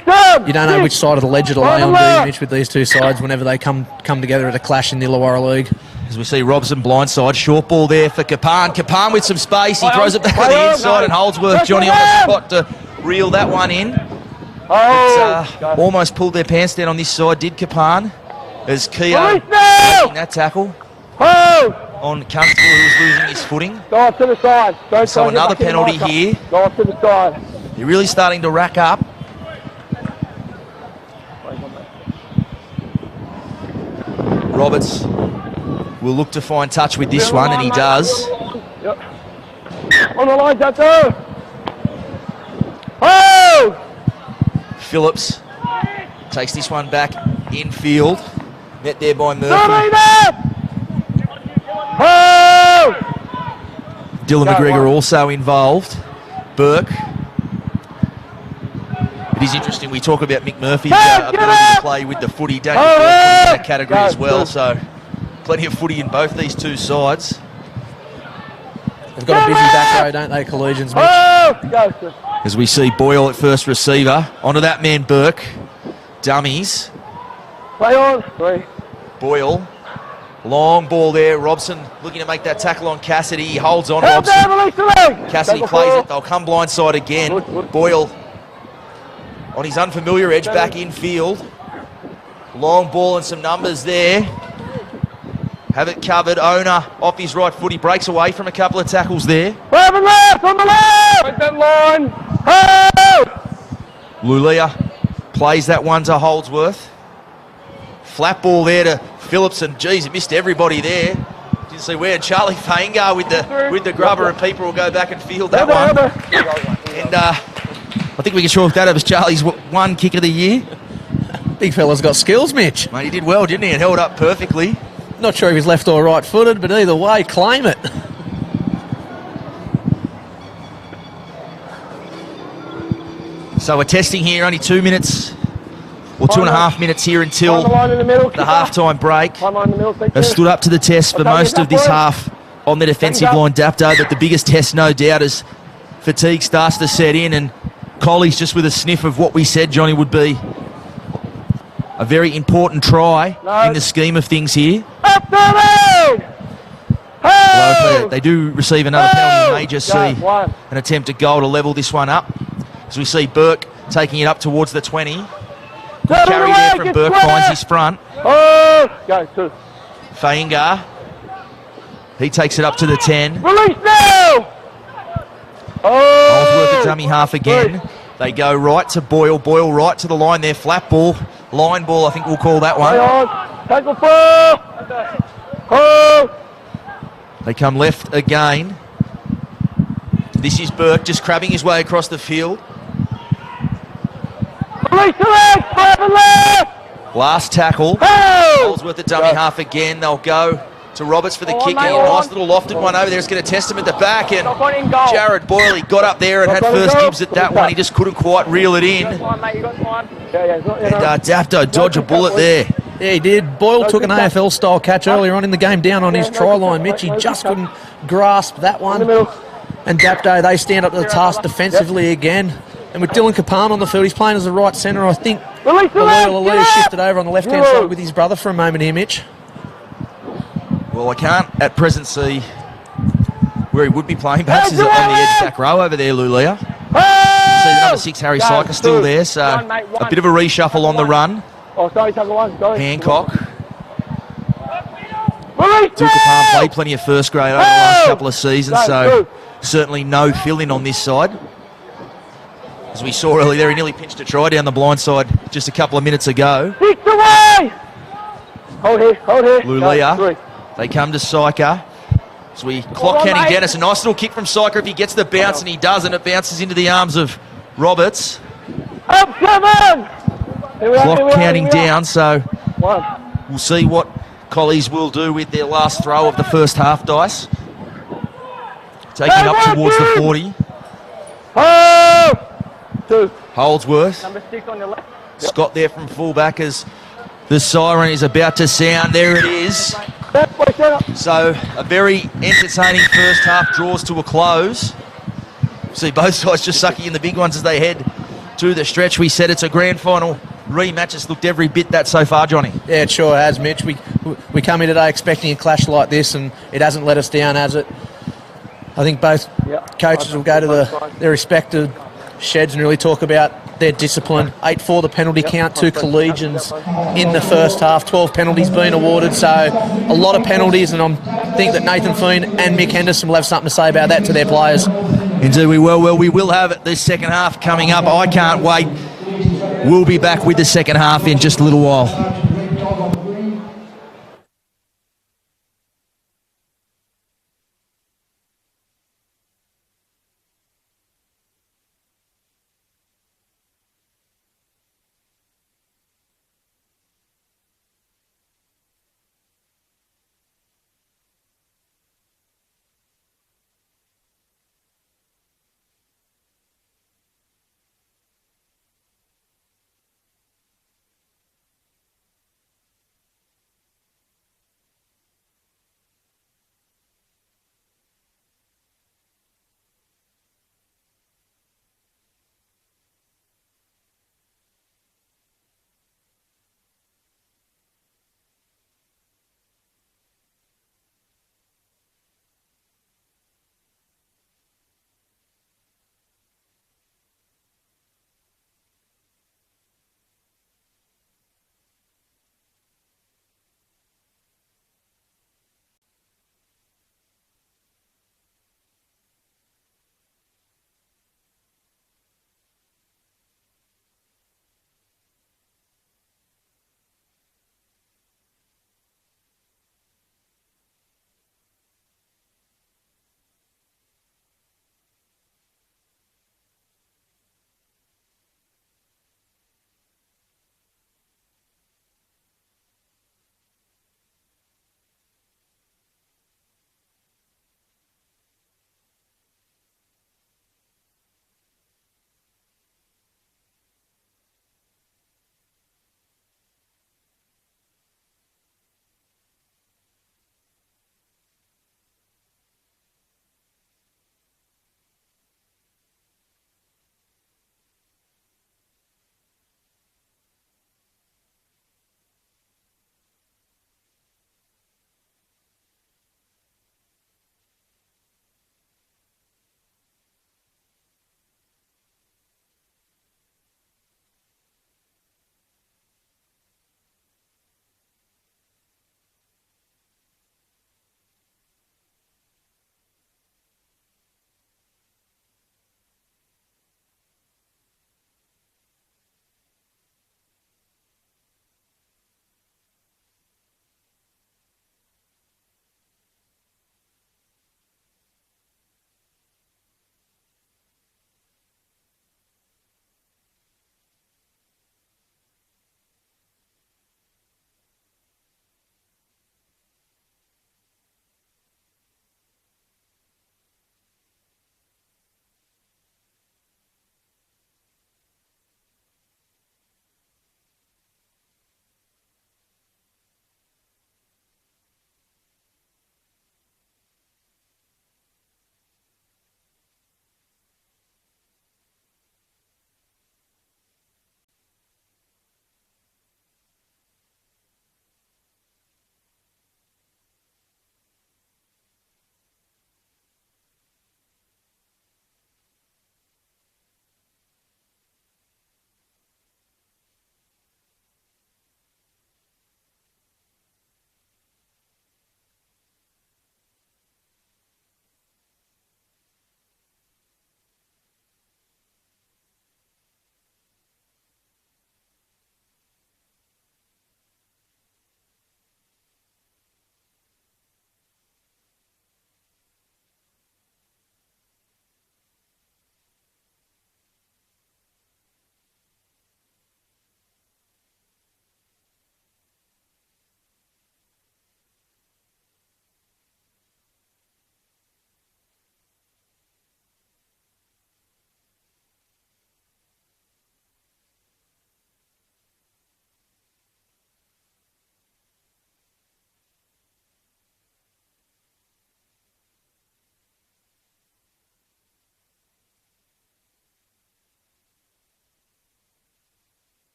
don't know which side of the ledger to lay on, do you, Mitch, with these two sides whenever they come together at a clash in the Illawarra League.
As we see Robson blindside, short ball there for Kapan. Kapan with some space, he throws it back to the inside, and Holdsworth, Johnny on the spot to reel that one in. Almost pulled their pants down on this side, did Kapan, as Keogh making that tackle on Constable, who was losing his footing.
Go off to the side.
So another penalty here.
Go off to the side.
They're really starting to rack up. Roberts will look to find touch with this one, and he does.
Yep. On the line, Dapto. Oh!
Phillips takes this one back infield. Met there by Murphy.
Oh!
Dylan McGregor also involved. Burke. It is interesting, we talk about Mick Murphy's ability to play with the footy. Daniel Burke in that category as well, so plenty of footy in both these two sides.
They've got a busy back row, don't they, Collegians, Mitch?
As we see Boyle at first receiver. Onto that man, Burke. Dummies.
Play on. 3.
Boyle. Long ball there. Robson looking to make that tackle on Cassidy. He holds on. Robson. Cassidy plays it. They'll come blindside again. Boyle on his unfamiliar edge back infield. Long ball and some numbers there. Have it covered. Owner off his right foot. He breaks away from a couple of tackles there.
Left, on the left! Right that line! Oh!
Lulia plays that one to Holdsworth. Flat ball there to Phillips, and geez, he missed everybody there. Didn't see where. Charlie Faingar with the grubber, and people will go back and field that one. And I think we can chalk that up as Charlie's one kick of the year.
Big fella's got skills, Mitch.
Mate, he did well, didn't he? And held up perfectly.
Not sure if he's left or right footed, but either way, claim it.
So we're testing here, only 2 minutes, or 2.5 minutes here until the half-time break. Have stood up to the test for most of this half on the defensive line, Dapto, but the biggest test, no doubt, as fatigue starts to set in, and Colley's just with a sniff of what we said, Johnny, would be a very important try in the scheme of things here. Although if they do receive another penalty, you may just see an attempt at goal to level this one up. As we see Burke taking it up towards the 20. Good carry there from Burke, finds his front. Faingar. He takes it up to the 10.
Release now!
Holdsworth at dummy half again. They go right to Boyle. Boyle right to the line there. Flat ball. Line ball, I think we'll call that one.
Tackle 4!
They come left again. This is Burke just crabbing his way across the field.
Release the left! Left!
Last tackle. Holdsworth at dummy half again. They'll go to Roberts for the kick. A nice little lofted one over there. It's going to test him at the back. And Jared Boyle, he got up there and had first dibs at that one. He just couldn't quite reel it in. And Dapto dodge a bullet there.
Yeah, he did. Boyle took an AFL-style catch earlier on in the game down on his try line, Mitch. He just couldn't grasp that one. And Dapto, they stand up to the task defensively again. And with Dylan Kapan on the field, he's playing as a right centre. I think Lalea shifted over on the left-hand side with his brother for a moment here, Mitch.
Well, I can't at present see where he would be playing. Perhaps is on the edge back row over there, Lulia. See the number 6, Harry Syker, still there. So a bit of a reshuffle on the run. Hancock. Kapan played plenty of first grade over the last couple of seasons, so certainly no fill-in on this side. As we saw earlier there, he nearly pinched a try down the blind side just a couple of minutes ago.
6 away! Hold here.
Lulia. They come to Syker. As we clock counting down. It's a nice little kick from Syker if he gets the bounce, and he does, and it bounces into the arms of Roberts.
Up, come on!
Clock counting down, so we'll see what Collies will do with their last throw of the first half, Dice. Taking up towards the 40. Holdsworth.
Number 6 on your left.
Scott there from fullback as the siren is about to sound. There it is. So a very entertaining first half draws to a close. See both sides just sucking in the big ones as they head to the stretch. We said it's a grand final rematch. It's looked every bit that so far, Johnny.
Yeah, it sure has, Mitch. We come in today expecting a clash like this, and it hasn't let us down, has it? I think both coaches will go to their respective sheds and really talk about their discipline. 8-4 the penalty count to Collegians in the first half. 12 penalties being awarded, so a lot of penalties, and I think that Nathan Feen and Mick Henderson will have something to say about that to their players.
Indeed we will. Well, we will have the second half coming up. I can't wait. We'll be back with the second half in just a little while.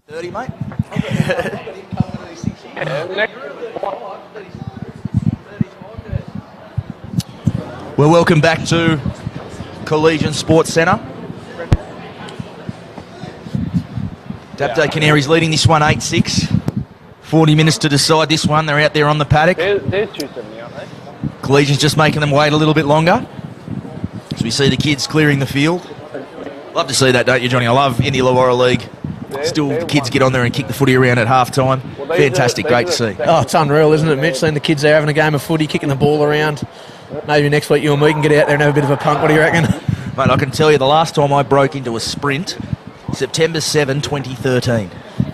30, mate. Well, welcome back to Collegians Sports Centre. Dapto Canaries leading this one 8-6. 40 minutes to decide this one. They're out there on the paddock.
There's 270, aren't they?
Collegians just making them wait a little bit longer. As we see the kids clearing the field. Love to see that, don't you, Johnny? I love in the Illawarra League. Still, the kids get on there and kick the footy around at half time. Fantastic, great to see.
Oh, it's unreal, isn't it, Mitch? Seeing the kids there having a game of footy, kicking the ball around. Maybe next week you and me can get out there and have a bit of a punt. What do you reckon?
Mate, I can tell you the last time I broke into a sprint, September 7, 2013.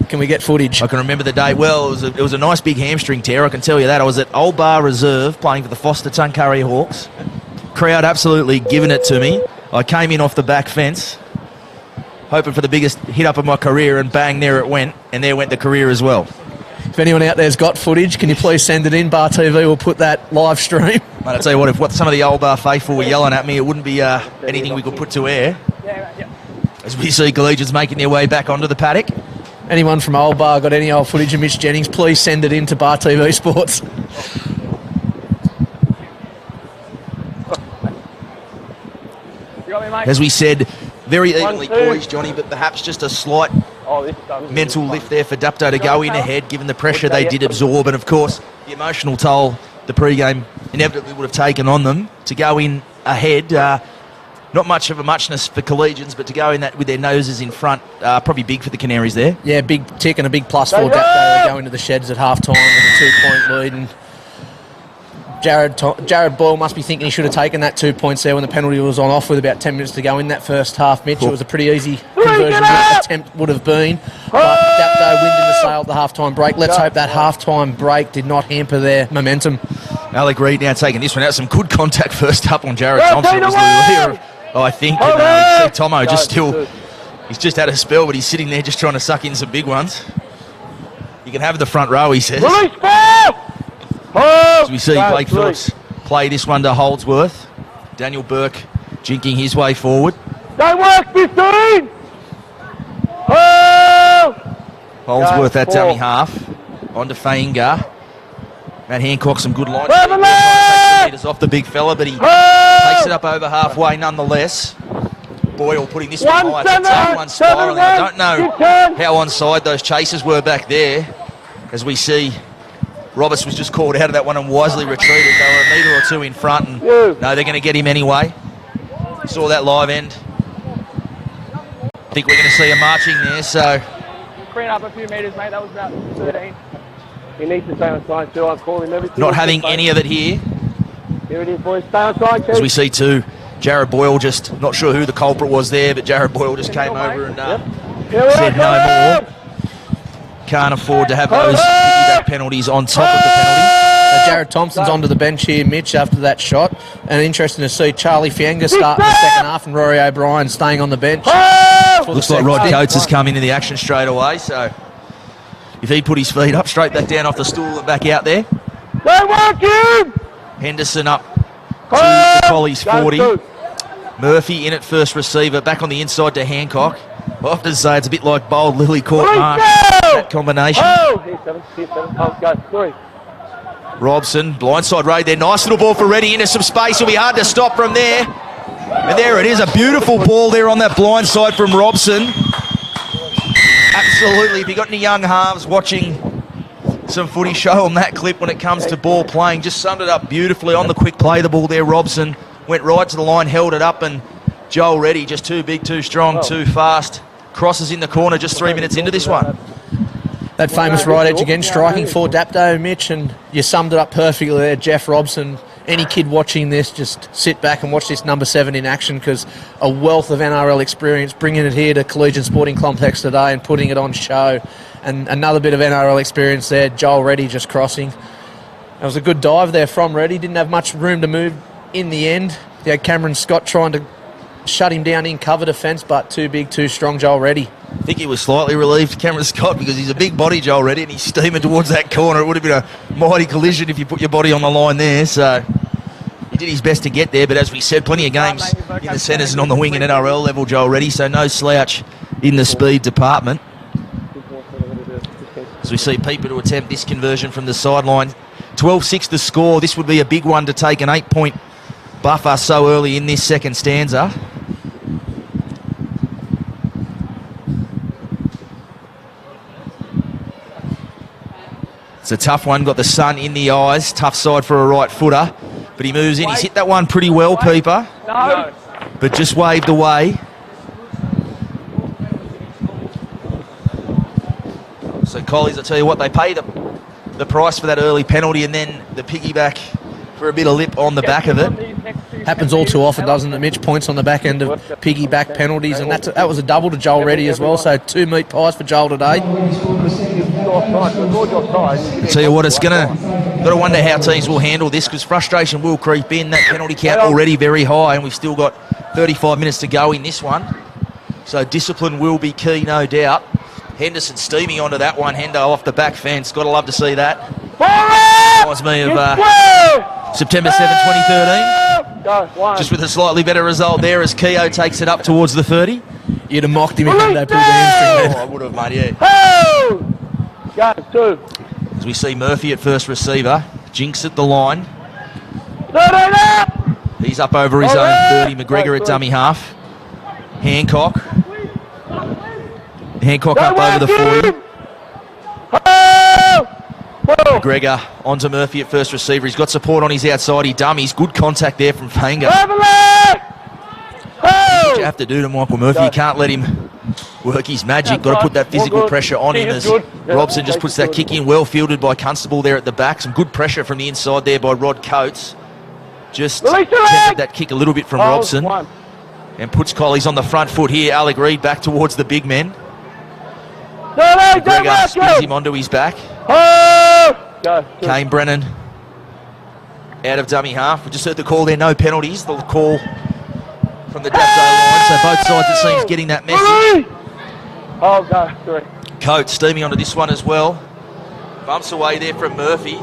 Can we get footage?
I can remember the day. Well, it was a nice big hamstring tear, I can tell you that. I was at Old Bar Reserve playing for the Foster Tuncurry Hawks. Crowd absolutely giving it to me. I came in off the back fence, hoping for the biggest hit up of my career, and bang, there it went. And there went the career as well.
If anyone out there's got footage, can you please send it in? Bar TV will put that live stream.
Mate, I'll tell you what some of the Old Bar faithful were yelling at me, it wouldn't be anything we could put to air. As we see Collegians making their way back onto the paddock.
Anyone from Old Bar got any old footage of Mitch Jennings, please send it in to Bar TV Sports.
As we said, very evenly poised, Johnny, but perhaps just a slight mental lift there for Dapto to go in ahead, given the pressure they did absorb, and of course the emotional toll the pre-game inevitably would have taken on them. To go in ahead, not much of a muchness for Collegians, but to go in that with their noses in front, probably big for the Canaries there.
Yeah, big tick and a big plus for Dapto. They go into the sheds at half-time with a 2-point lead, and Jared Boyle must be thinking he should have taken that 2 points there when the penalty was on off with about 10 minutes to go in that first half, Mitch. It was a pretty easy conversion attempt would have been, but Dapto wind in the sail at the half-time break. Let's hope that half-time break did not hamper their momentum. Alec
Reid now taking this one out. Some good contact first up on Jared Thompson. It was the leader, I think. And, see Tomo just still, he's just had a spell, but he's sitting there just trying to suck in some big ones. You can have the front row, he says. As we see Blake Phillips play this one to Holdsworth. Daniel Burke jinking his way forward.
Don't work, 15!
Holdsworth that dummy half. On to Fainga. Matt Hancock, some good line. Takes some meters off the big fella, but he takes it up over halfway nonetheless. Boyle putting this one high. It's a tough one spiralling. I don't know how onside those chasers were back there. As we see, Roberts was just called out of that one and wisely retreated. They were a metre or two in front, and no, they're going to get him anyway. Saw that live end. I think we're going to see a marching there, so.
Bring it up a few metres, mate. That was about 13. He needs to stay on side too. I've called him everything.
Not having any of it here.
Here it is, boys. Stay on side,
as we see too, Jared Boyle just, not sure who the culprit was there, but Jared Boyle just came over and said no more. Can't afford to have those piggyback penalties on top of the penalty.
Jared Thompson's onto the bench here, Mitch, after that shot. And interesting to see Charlie Fienga start in the second half and Rory O'Brien staying on the bench.
Looks like Rod Coates has come into the action straight away, so if he put his feet up, straight back down off the stool and back out there.
Don't work him!
Henderson up to the Collies 40. Murphy in at first receiver, back on the inside to Hancock. I often say it's a bit like Bold Lily Court Mark, that combination.
Here's seven. Go. 3.
Robson, blindside raid there. Nice little ball for Reddy into some space. It'll be hard to stop from there. And there it is, a beautiful ball there on that blindside from Robson. Absolutely. If you've got any young halves watching some footy, show them that clip when it comes to ball playing. Just summed it up beautifully on the quick play. The ball there, Robson went right to the line, held it up, and Joel Reddy just too big, too strong, too fast. Crosses in the corner just 3 minutes into this one.
That famous right edge again, striking for Dapto, Mitch, and you summed it up perfectly there, Jeff Robson. Any kid watching this, just sit back and watch this number 7 in action, because a wealth of NRL experience, bringing it here to Collegian Sporting Complex today and putting it on show. And another bit of NRL experience there, Joel Reddy just crossing. It was a good dive there from Reddy, didn't have much room to move in the end. You had Cameron Scott trying to shut him down in cover defence, but too big, too strong, Joel Reddy.
I think he was slightly relieved, Cameron Scott, because he's a big body, Joel Reddy, and he's steaming towards that corner. It would have been a mighty collision if you put your body on the line there, so he did his best to get there, but as we said, plenty of games in the centres and on the wing at NRL level, Joel Reddy, so no slouch in the speed department. As we see Peeper to attempt this conversion from the sideline. 12-6 the score. This would be a big one to take an 8-point buffer so early in this second stanza. It's a tough one, got the sun in the eyes. Tough side for a right footer. But he moves in. He's hit that one pretty well, Peeper.
No.
But just waved away. So Collies, I tell you what, they pay the price for that early penalty and then the piggyback for a bit of lip on the back of it.
Happens all too often, doesn't it, Mitch? Points on the back end of piggyback penalties, and that was a double to Joel Reddy as well, so 2 meat pies for Joel today.
I tell you what, it's got to wonder how teams will handle this, because frustration will creep in. That penalty count already very high, and we've still got 35 minutes to go in this one. So discipline will be key, no doubt. Henderson steaming onto that one. Hendo off the back fence. Got to love to see that. Reminds me of September 7, 2013. Just with a slightly better result there as Keogh takes it up towards the 30.
You'd have mocked him if Hendo pulled the hamstring then.
I would have, mate, yeah.
Go, 2.
As we see Murphy at first receiver. Jinx at the line. He's up over his own 30. McGregor at dummy half. Hancock up over the 40. McGregor onto Murphy at first receiver. He's got support on his outside. He dummies. Good contact there from Fanga. What you have to do to Michael Murphy. You can't let him work his magic. Got to put that physical pressure on him as Robson just puts that kick in. Well fielded by Constable there at the back. Some good pressure from the inside there by Rod Coates. Just tempted that kick a little bit from Robson. And puts Collies on the front foot here. Alec Reid back towards the big men. McGregor spins him onto his back. Kane Brennan out of dummy half. We just heard the call there, no penalties. The call from the Dapto line. So both sides, it seems, getting that message. Coates steaming onto this one as well. Bumps away there from Murphy,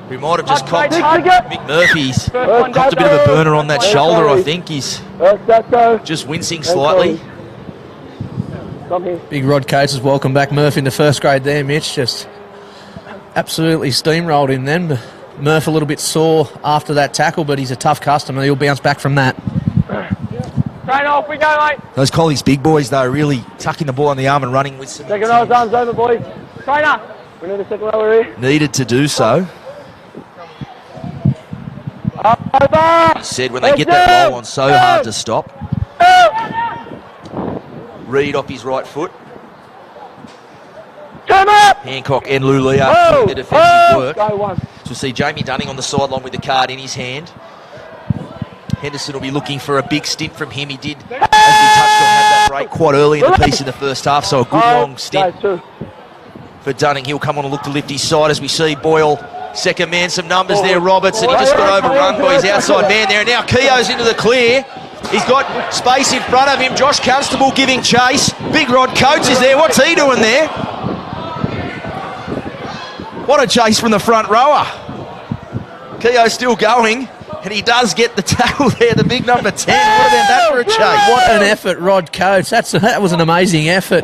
who might have just copped Mick Murphy's. Copped a bit of a burner on that shoulder, I think. He's just wincing slightly.
Big Rod Coates has welcomed back Murphy in the first grade there, Mitch. Just absolutely steamrolled him then. Murph a little bit sore after that tackle, but he's a tough customer. He'll bounce back from that.
Train off we go, mate.
Those Collies big boys, though, really tucking the ball on the arm and running with some
Second row's arms over, boys. Trainer. We need a second rower here.
needed to do so. He said when they get that roll on, so hard to stop. Reid off his right foot.
Come up!
Hancock and Lulia doing the defensive work. So we'll see Jamie Dunning on the sideline with the card in his hand. Henderson will be looking for a big stint from him. He did, as we touched on, have that break quite early in the piece in the first half, so a good long stint for Dunning. He'll come on and look to lift his side as we see Boyle, second man, some numbers there, Roberts, and he just got overrun by his outside man there. And now Keogh's into the clear. He's got space in front of him. Josh Constable giving chase. Big Rod Coates is there. What's he doing there? What a chase from the front rower. Keogh's still going, and he does get the tackle there, the big number 10. What about that for a chase?
What an effort, Rod Coates. That was an amazing effort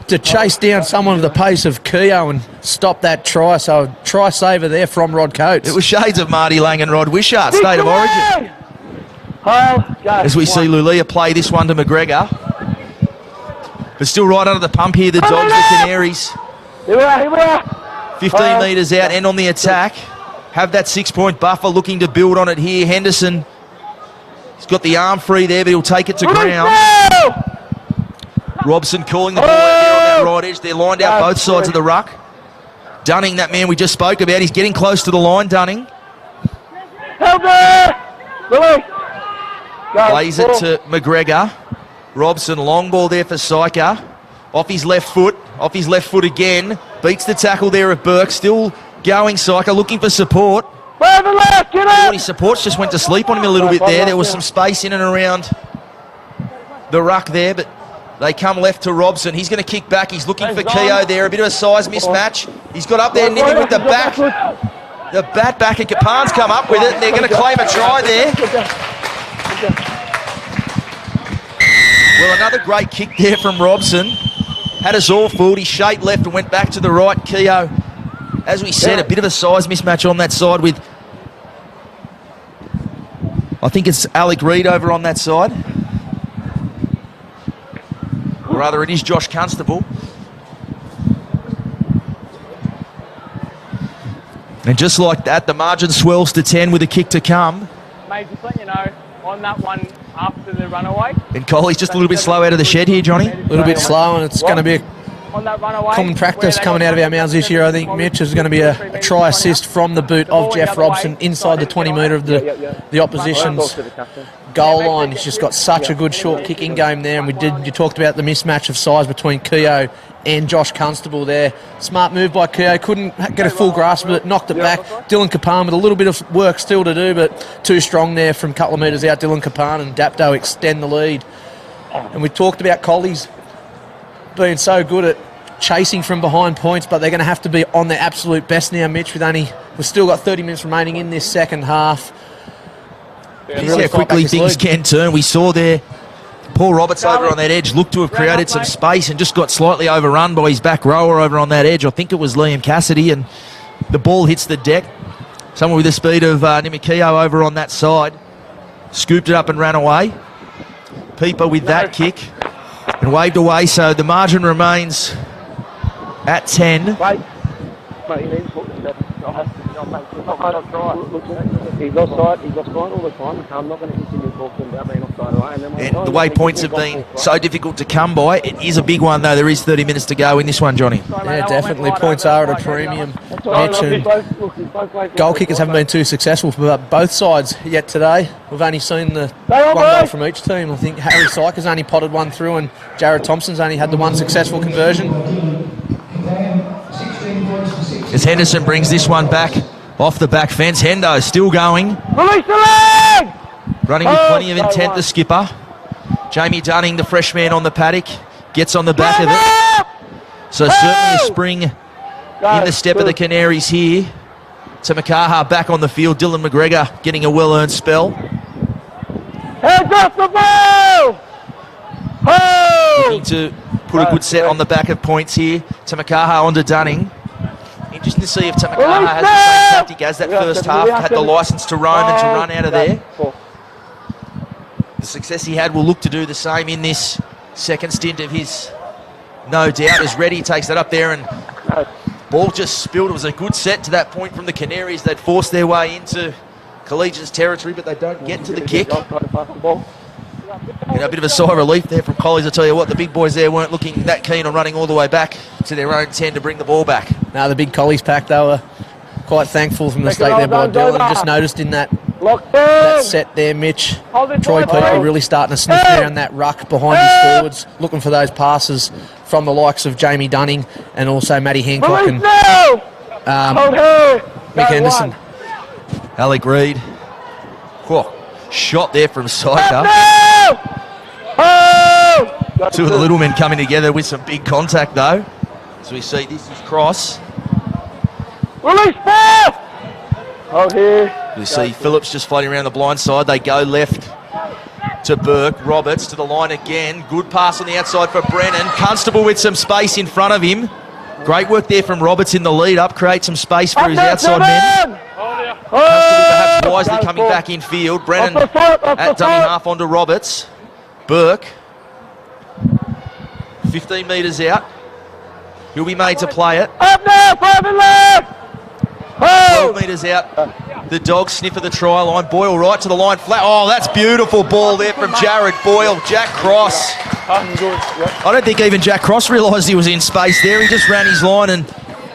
to chase down someone of the pace of Keogh and stop that try. So a try saver there from Rod Coates.
It was shades of Marty Lang and Rod Wishart, State of Origin. As we see Lulia play this one to McGregor. But still right under the pump here, the Dogs, the Canaries. 15 metres out and on the attack. Have that 6-point buffer, looking to build on it here. Henderson, he's got the arm free there, but he'll take it to ground. Robson calling the ball out there on that right edge. They're lined out both sides of the ruck. Dunning, that man we just spoke about, he's getting close to the line, Dunning. Plays it to McGregor. Robson, long ball there for Syker. Off his left foot again. Beats the tackle there of Burke. Still going, Syker, looking for support. His supports just went to sleep on him a little bit there. There was some space in and around the ruck there, but they come left to Robson. He's going to kick back. He's looking for Keogh there. A bit of a size mismatch. He's got up there, nipping with the back. The bat back, and Capan's come up with it. They're going to claim a try there. Well, another great kick there from Robson. had us all fooled. He shaped left and went back to the right. Keogh, as we said, a bit of a size mismatch on that side with, I think it's Alec Reid over on that side. Or rather, it is Josh Constable. And just like that, the margin swells to 10 with a kick to come.
Mate, just let you know, on that one after the runaway.
And Coley's just a little bit slow out of the shed here, Johnny.
A little bit slow, and it's going to be a
On that runaway.
common practice coming out of our mouths this year. I think Mitch is going to be a try assist from the boot of Jeff Robson inside the 20 metre of the opposition's goal line. He's just got such a good short kicking game there, and you talked about the mismatch of size between Keogh and Josh Constable there. Smart move by Keogh, couldn't get a full grasp of it, knocked it back. Dylan Capan with a little bit of work still to do, but too strong there from a couple of metres out. Dylan Capan and Dapto extend the lead. And we talked about Collies being so good at chasing from behind points, but they're going to have to be on their absolute best now, Mitch, we've still got 30 minutes remaining in this second half.
Here's how quickly things can turn. We saw there Paul Roberts over on that edge looked to have created some space and just got slightly overrun by his back rower over on that edge. I think it was Liam Cassidy, and the ball hits the deck. Someone with the speed of Nimikio over on that side scooped it up and ran away. Peeper with that kick and waved away, so the margin remains at 10.
He's offside all the time. I'm not going to continue talking about being offside.
And the way points have been so difficult to come by, it is a big one though. There is 30 minutes to go in this one, Johnny.
Yeah, definitely. Points are at a premium. Mitch, and goal kickers haven't been too successful for both sides yet today. We've only seen the one goal from each team. I think Harry Syker's only potted one through, and Jared Thompson's only had the one successful conversion.
As Henderson brings this one back off the back fence. Hendo still going.
Release the leg!
Running with plenty of intent, the skipper. Jamie Dunning, the freshman on the paddock, gets on the back of it. So certainly a spring in the step of the Canaries here. Tamakaha back on the field. Dylan McGregor getting a well-earned spell.
Hands off the ball!
Looking to put a good set on the back of points here. Tamakaha onto Dunning. Interesting to see if Tamakaha has the same tactic as that first half, had the licence to roam and to run out of there. The success he had will look to do the same in this second stint of his, no doubt. As Reddy takes that up there and ball just spilled. It was a good set to that point from the Canaries. They'd forced their way into Collegians territory, but they don't get to the kick. You know, a bit of a sigh of relief there from Collies. I tell you what, the big boys there weren't looking that keen on running all the way back to their own 10 to bring the ball back.
Now the big Collies pack, they were quite thankful from the mistake there by Dylan. Just noticed in that set there, Mitch, Troy Peeper really starting to sniff around that ruck behind his forwards, looking for those passes from the likes of Jamie Dunning and also Matty Hancock and Mick Henderson.
Alec Reid. Whoa. Shot there from Syker. Two of the little men coming together with some big contact though. As we see, this is cross.
Release pass!
We see Phillips just floating around the blind side. They go left to Burke. Roberts to the line again. Good pass on the outside for Brennan. Constable with some space in front of him. Great work there from Roberts in the lead up. Create some space for his outside men. Constable perhaps wisely coming back in field. Brennan at dummy half onto Roberts. Burke. 15 metres out. He'll be made to play it.
Up now, 5 and left!
12 metres out. The Dogs sniff of the try line. Boyle right to the line. Flat. Oh, that's beautiful ball there from Jared Boyle. Jack Cross. I don't think even Jack Cross realised he was in space there. He just ran his line, and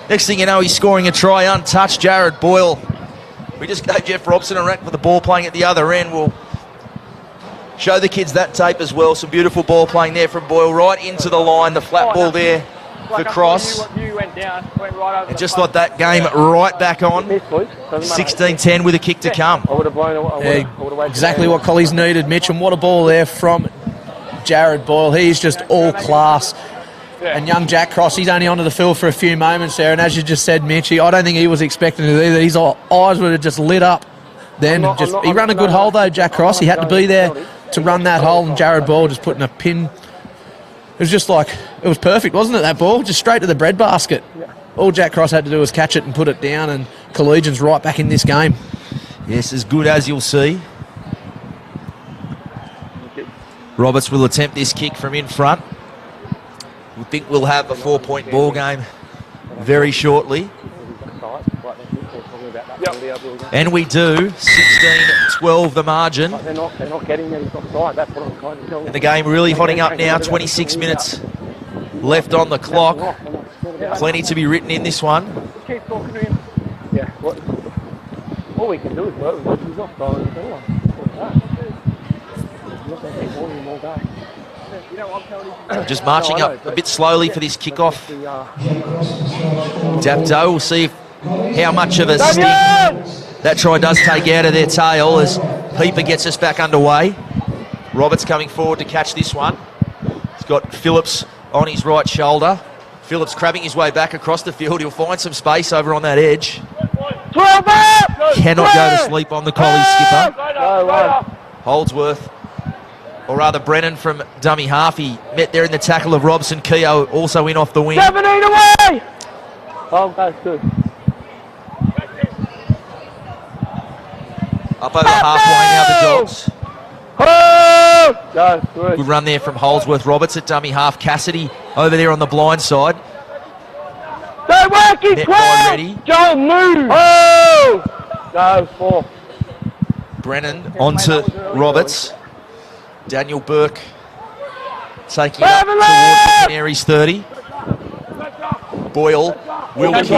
next thing you know, he's scoring a try untouched. Jared Boyle. We just gave Jeff Robson a rack with the ball playing at the other end. We'll show the kids that tape as well. Some beautiful ball playing there from Boyle right into the line. The flat ball there for Cross. And just like that, game right back on. 16-10 with a kick to come.
Yeah, exactly what Collies needed, Mitch. And what a ball there from Jared Boyle. He's just all class. And young Jack Cross, he's only onto the field for a few moments there. And as you just said, Mitch, I don't think he was expecting it either. His eyes would have just lit up. Then he ran a good hole though, Jack Cross. He had to be there to run that hole, and Jared Boyle just putting a pin. It was just like It was perfect, wasn't it, that ball? Just straight to the breadbasket.
Yeah.
All Jack Cross had to do was catch it and put it down, and Collegians right back in this game.
Yes, as good as you'll see. Roberts will attempt this kick from in front. We think we'll have a 4-point ball game very shortly. And we do. 16-12 the margin.
They're not getting there. He's offside. That's what I'm trying to tell you.
And the game really hotting up now. 26 minutes left on the clock. Plenty to be written in this one.
Just keep talking to him. Yeah. All we can do is work with him. He's offside. He's not going to keep calling him all day. You know, I'm telling you.
Just marching up a bit slowly for this kickoff. Dapto, we'll see how much of a sting that try does take out of their tail as Peeper gets us back underway. Roberts coming forward to catch this one. He's got Phillips on his right shoulder. Phillips crabbing his way back across the field. He'll find some space over on that edge.
12 up!
Cannot go to sleep on the collie skipper.
No,
Holdsworth, or rather Brennan from dummy half. He met there in the tackle of Robson. Keogh also in off the wing.
17 away! Oh, that's good.
Up over halfway now, the Dogs.
Oh! Go, good.
Good run there from Holdsworth. Roberts at dummy half. Cassidy over there on the blind side.
They're working,
Net by Reddy.
Joe, move! Oh! Go, 4.
Brennan onto Roberts. Daniel Burke taking it up towards the Canaries 30. Boyle will kick.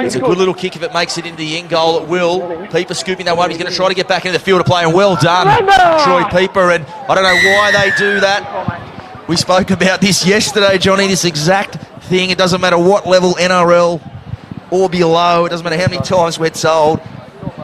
It's a good little kick if it makes it into the end goal. It will. Peeper scooping that one. He's going to try to get back into the field of play, and well done, Troy Peeper. And I don't know why they do that. We spoke about this yesterday, Johnny, this exact thing. It doesn't matter what level, NRL or below. It doesn't matter how many times we're told.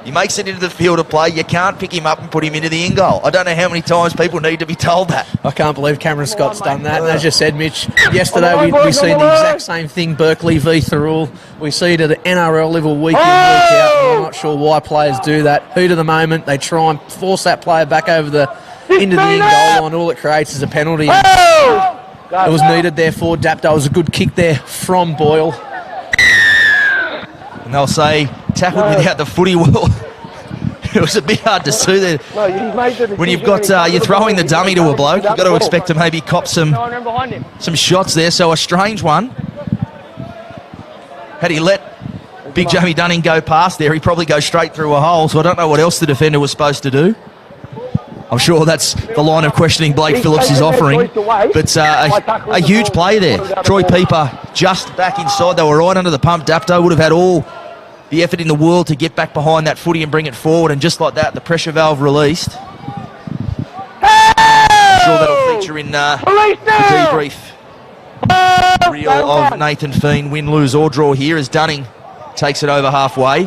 He makes it into the field of play. You can't pick him up and put him into the end goal. I don't know how many times people need to be told that.
I can't believe Cameron Scott's done that. And as you said, Mitch, yesterday we seen the exact same thing, Berkeley v Thurul. We see it at the NRL level week in, week out. And I'm not sure why players do that. Heat of the moment, they try and force that player back over into the end goal line. All it creates is a penalty. It was needed there for Dapto. It was a good kick there from Boyle.
And they'll say, tackled without the footy wheel. It was a bit hard to see there. When you've got, you're throwing the dummy to a bloke, you've got to expect to maybe cop some shots there. So a strange one. Had he let big Jamie Dunning go past there, he'd probably go straight through a hole. So I don't know what else the defender was supposed to do. I'm sure that's the line of questioning Blake Phillips is offering. But a huge play there. Troy Peeper just back inside. They were right under the pump. Dapto would have had all the effort in the world to get back behind that footy and bring it forward. And just like that, the pressure valve released. I'm sure that'll feature in the debrief reel of Nathan Feen. Win, lose or draw here as Dunning takes it over halfway.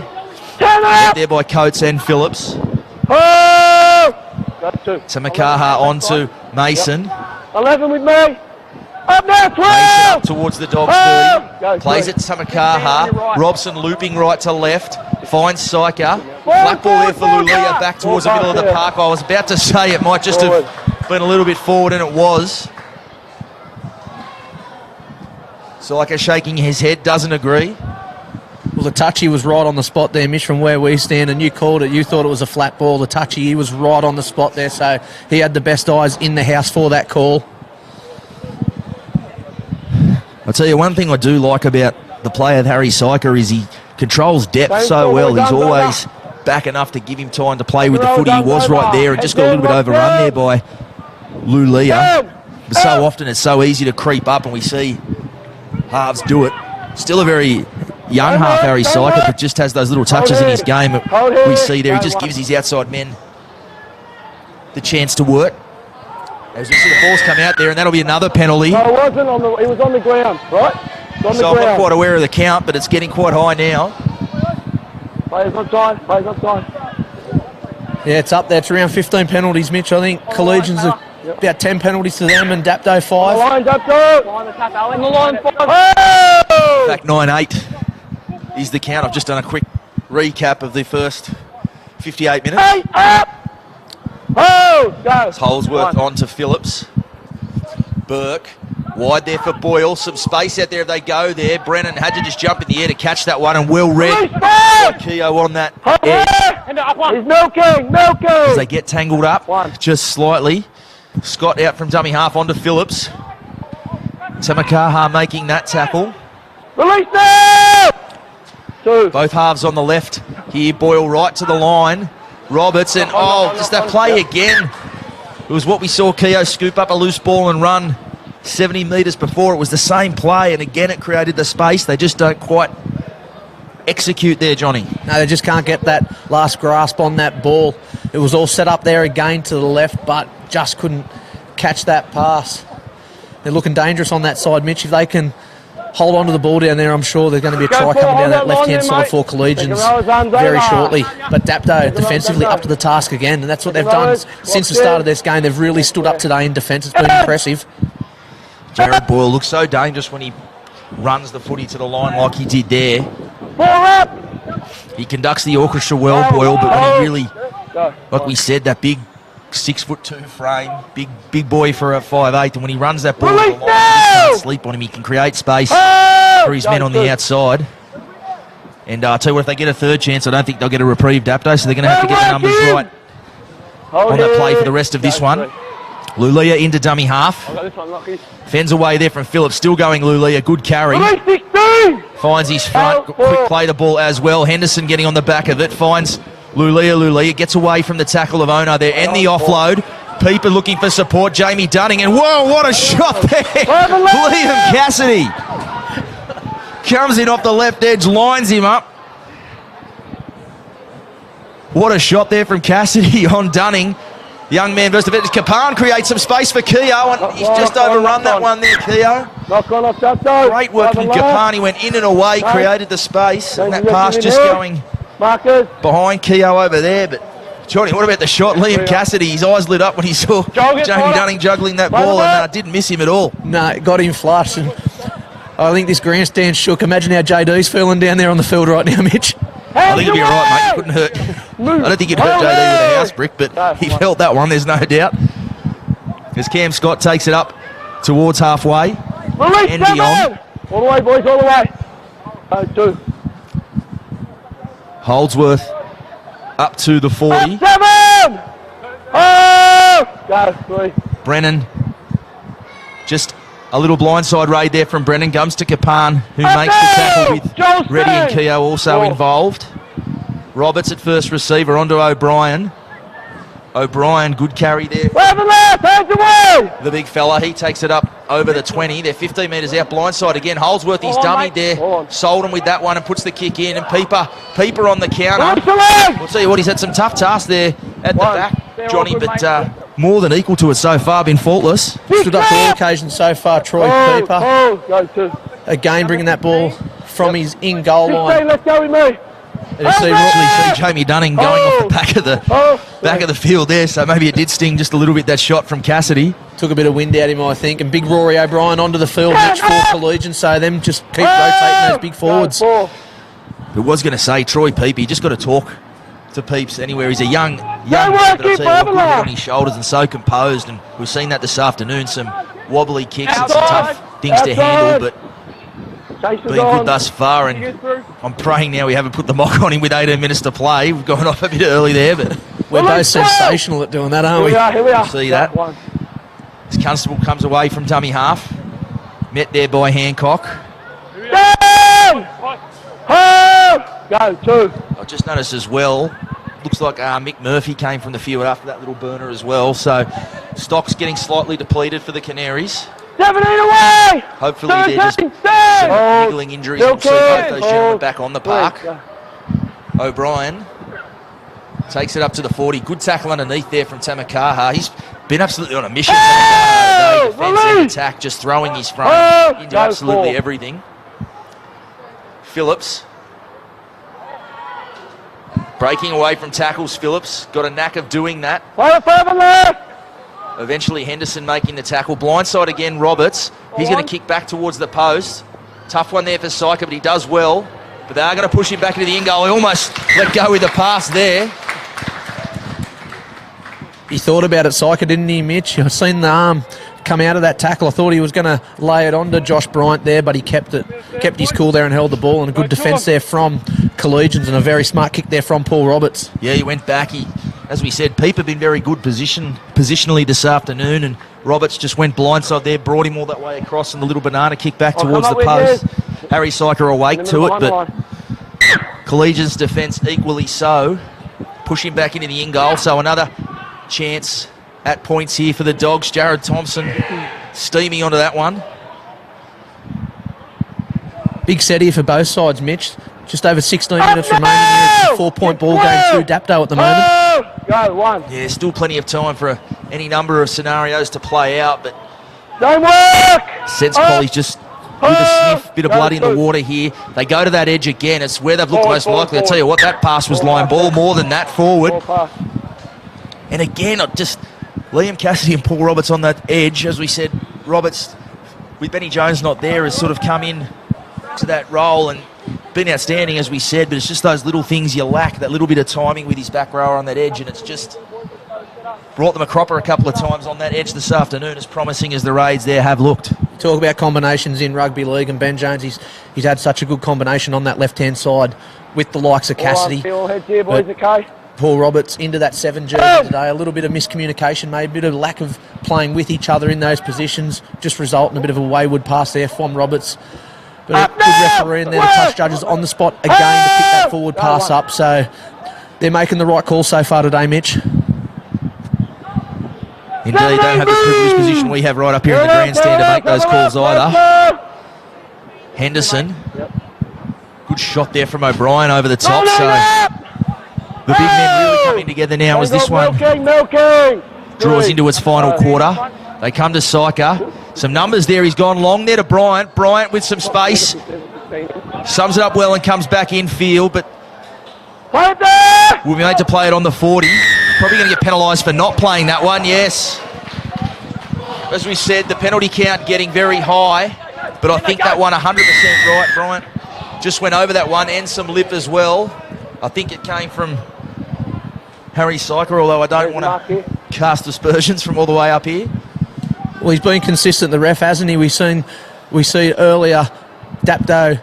Get there by Coates and Phillips. To Makaha on to Mason.
11 with me. Up now, 12.
Mason up towards the Dogs 30. Plays it to Makaha. Robson looping right to left. Finds Syker. Black ball there for Lulia back towards the middle of the park. I was about to say it might just have been a little bit forward, and it was. Syker shaking his head, doesn't agree.
Well, the touchy was right on the spot there, Mitch, from where we stand, and you called it. You thought it was a flat ball. The touchy, he was right on the spot there, so he had the best eyes in the house for that call.
I'll tell you one thing I do like about the player, Harry Syker, is he controls depth so well. He's always back enough to give him time to play with the footy. He was right there and just got a little bit overrun there by Lulia. But so often it's so easy to creep up, and we see halves do it. Still a very young half, Harry Syker, but just has those little touches in his game that we see there. He just gives his outside men the chance to work. As we see the balls come out there, and that'll be another penalty.
No, it wasn't on the. It was on the ground, right?
So I'm not quite aware of the count, but it's getting quite high now.
Players on side. Players on side.
Yeah, it's up there. It's around 15 penalties, Mitch. I think Collegians are about 10 penalties to them, and Dapto 5.
On the line, Dapto. On the line, 5. Oh!
In fact, 9-8 is the count. I've just done a quick recap of the first 58 minutes.
8 up. Oh, go.
Holdsworth on to Phillips. Burke Wide there for Boyle. Some space out there if they go there. Brennan had to just jump in the air to catch that one, and well read by Keogh on that edge.
He's milking.
As they get tangled up just slightly. Scott out from dummy half onto Phillips. Tamakaha making that tackle.
Release now! 2.
Both halves on the left here. Boyle right to the line. Roberts and just that play again. It was what we saw Keogh scoop up a loose ball and run 70 metres before. It was the same play, and again it created the space. They just don't quite execute there, Johnny.
No, they just can't get that last grasp on that ball. It was all set up there again to the left, but just couldn't catch that pass. They're looking dangerous on that side, Mitch. If they can hold on to the ball down there, I'm sure there's going to be a try coming down that left-hand side for Collegians very shortly. But Dapto defensively up to the task again, and that's what they've done since the start of this game. They've really stood up today in defence. It's been impressive.
Jared Boyle looks so dangerous when he runs the footy to the line like he did there. He conducts the orchestra well, Boyle, but when he really, like we said, that big 6'2" frame, big boy for a 5'8", and when he runs that ball to the line, you just can't sleep on him. He can create space for his men on the outside. And I'll tell you what, if they get a third chance, I don't think they'll get a reprieve, Dapto, so they're going to have to get the numbers right on that play for the rest of this one. Lulia into dummy half. Fends away there from Phillips. Still going Lulia. Good carry. Finds his front. Quick play the ball as well. Henderson getting on the back of it. Finds Lulia. Lulia gets away from the tackle of Ono there. And the offload. Peeper looking for support. Jamie Dunning. And whoa, what a shot there. Liam Cassidy comes in off the left edge. Lines him up. What a shot there from Cassidy on Dunning. Young man versus the veteran. Kapan creates some space for Keogh, and he's just overrun that one there, Keogh. Great work from Kapan. He went in and away, created the space, and that pass just going behind Keogh over there. But, Johnny, what about the shot? Liam Cassidy, his eyes lit up when he saw Jamie Dunning juggling that ball, and didn't miss him at all.
No, it got him flush, and I think this grandstand shook. Imagine how JD's feeling down there on the field right now, Mitch.
I think he'll be all right, mate. He couldn't hurt. I don't think he'd hurt JD with a house brick, but he felt that one, there's no doubt. As Cam Scott takes it up towards halfway and beyond.
All the way, boys, all the way. 2.
Holdsworth up to the 40.
7! Go, 3.
Brennan, just a little blindside raid there from Brennan. Comes to Kapan, who makes the tackle with Reddy and Keogh also involved. Roberts at first receiver, onto O'Brien. O'Brien, good carry there. The big fella, he takes it up over the 20. They're 15 metres out, blindside again. Holdsworth, he's dummied there. Sold him with that one and puts the kick in. And Peeper on the counter. I'll tell you what, he's had some tough tasks there at the back, Johnny, but more than equal to it so far, been faultless.
Stood up to all occasions so far, Troy Peeper. Again, bringing that ball from his in-goal line.
Let's go with me.
And you see Jamie Dunning going off the back of the field there, so maybe it did sting just a little bit, that shot from Cassidy.
Took a bit of wind out of him, I think. And big Rory O'Brien onto the field, Mitch, for Collegians, so them just keep rotating those big forwards.
I was going to say, Troy Peep, you just got to talk to Peeps anywhere. He's a young man, but I'll tell you what, good head on his shoulders and so composed, and we've seen that this afternoon, some wobbly kicks and some tough things to handle, but been good thus far, and I'm praying now we haven't put the mock on him with 18 minutes to play. We've gone off a bit early there, but
we're both sensational at doing that, aren't we?
Here we are.
See that? As Constable comes away from dummy half, met there by Hancock.
Go, 2.
I just noticed as well, looks like Mick Murphy came from the field after that little burner as well, so stock's getting slightly depleted for the Canaries.
17 away!
Hopefully they're just some niggling injuries. We'll see both those gentlemen back on the park. O'Brien takes it up to the 40. Good tackle underneath there from Tamakaha. He's been absolutely on a mission today. Defense and attack, just throwing his front into absolutely everything. Phillips. Breaking away from tackles, Phillips. Got a knack of doing that. Eventually Henderson making the tackle. Blindside again, Roberts. He's going to kick back towards the post. Tough one there for Syker, but he does well. But they are going to push him back into the end goal. He almost let go with the pass there.
He thought about it, Syker, didn't he, Mitch? I've seen the arm come out of that tackle. I thought he was going to lay it on to Josh Bryant there, but he kept his cool there and held the ball, and a good defence there from Collegians and a very smart kick there from Paul Roberts.
Yeah, he went back. As we said, Peep have been very good positionally this afternoon, and Roberts just went blindside there, brought him all that way across, and the little banana kick back towards the post. Harry Syker awake to it, but Collegians' defence equally so. Push him back into the in goal, so another chance at points here for the Dogs. Jared Thompson steaming onto that one.
Big set here for both sides, Mitch. Just over 16 minutes remaining here. It's a 4-point ball game to Dapto at the moment.
Go, one.
Yeah, still plenty of time for any number of scenarios to play out, but
Don't work!
Sense Collie's just with a sniff, bit of blood in the water here. They go to that edge again. It's where they've looked most likely. I tell you what, that pass was line ball more than that forward. And again, Liam Cassidy and Paul Roberts on that edge. As we said, Roberts, with Benny Jones not there, has sort of come in to that role and been outstanding, as we said, but it's just those little things you lack, that little bit of timing with his back rower on that edge, and it's just brought them a cropper a couple of times on that edge this afternoon, as promising as the raids there have looked.
Talk about combinations in rugby league, and Ben Jones, he's had such a good combination on that left-hand side with the likes of Cassidy.
Heads here, boys, okay?
Paul Roberts into that 7 jersey today. A little bit of miscommunication, maybe a bit of lack of playing with each other in those positions, just result in a bit of a wayward pass there from Roberts. But a good referee in there, the touch judges on the spot again to pick that forward pass up. So they're making the right call so far today, Mitch.
Indeed, don't have the privileged position we have right up here in the grandstand to make those calls either. Henderson. Good shot there from O'Brien over the top. So the big men really coming together now as this one draws into its final quarter. They come to Syker. Some numbers there. He's gone long there to Bryant. Bryant with some space. Sums it up well and comes back in field, but will be made to play it on the 40. Probably going to get penalised for not playing that one, yes. As we said, the penalty count getting very high, but I think that one 100% right. Bryant just went over that one and some lip as well. I think it came from Harry Syker, although I don't want to cast aspersions from all the way up here.
Well, he's been consistent, the ref, hasn't he? We see earlier Collegians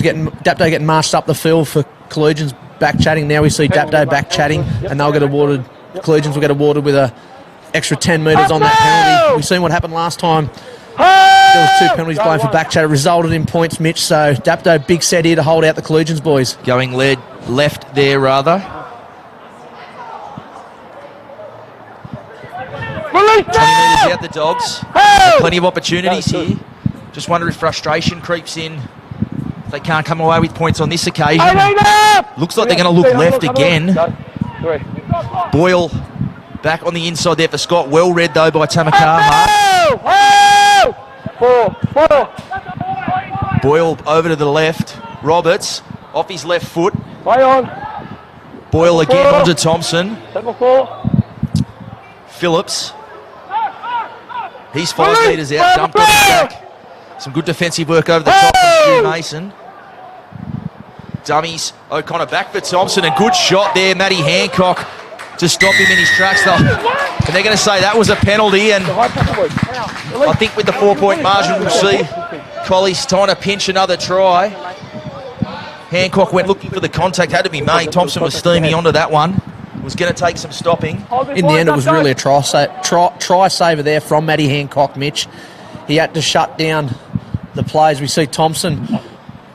Dapto getting marched up the field for Collegians back chatting. Now we see Dapto back chatting, and they'll get awarded. Collegians will get awarded with a extra 10 metres on that penalty. We've seen what happened last time. There was 2 penalties blown for back chat. It resulted in points, Mitch. So Dapto, big set here to hold out the Collegians boys.
Going left there, rather. 20 metres out the Dogs. Plenty of opportunities here. Just wonder if frustration creeps in. If they can't come away with points on this occasion. Looks like they're going to look left again. Boyle back on the inside there for Scott. Well read though by Tamakaha. Boyle over to the left. Roberts off his left foot. Boyle again onto Thompson. Phillips. He's 5 metres out, dumped on his back. Some good defensive work over the top from Stu Mason. Dummies, O'Connor back for Thompson. A good shot there, Matty Hancock, to stop him in his tracks. And they're going to say that was a penalty. And I think with the 4-point margin, we'll see Collie's trying to pinch another try. Hancock went looking for the contact, had to be made. Thompson was steaming onto that one. Was going to take some stopping.
In the end, it was really a try saver there from Matty Hancock, Mitch. He had to shut down the plays. We see Thompson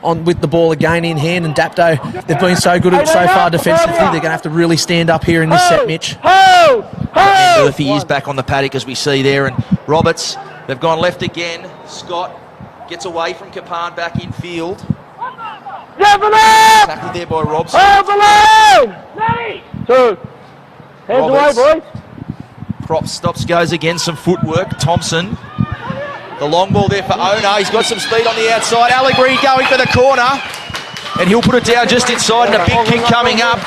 on with the ball again in hand, and Dapto, they've been so good at it so far defensively. They're going to have to really stand up here in this set, Mitch.
And Murphy is back on the paddock, as we see there, and Roberts, they've gone left again. Scott gets away from Kapan back in field. Tackled there by Robson.
2. Hands away, boys.
Prop stops, goes again, some footwork. Thompson. The long ball there for Ona. He's got some speed on the outside. Allegory going for the corner. And he'll put it down just inside, and a big kick coming up.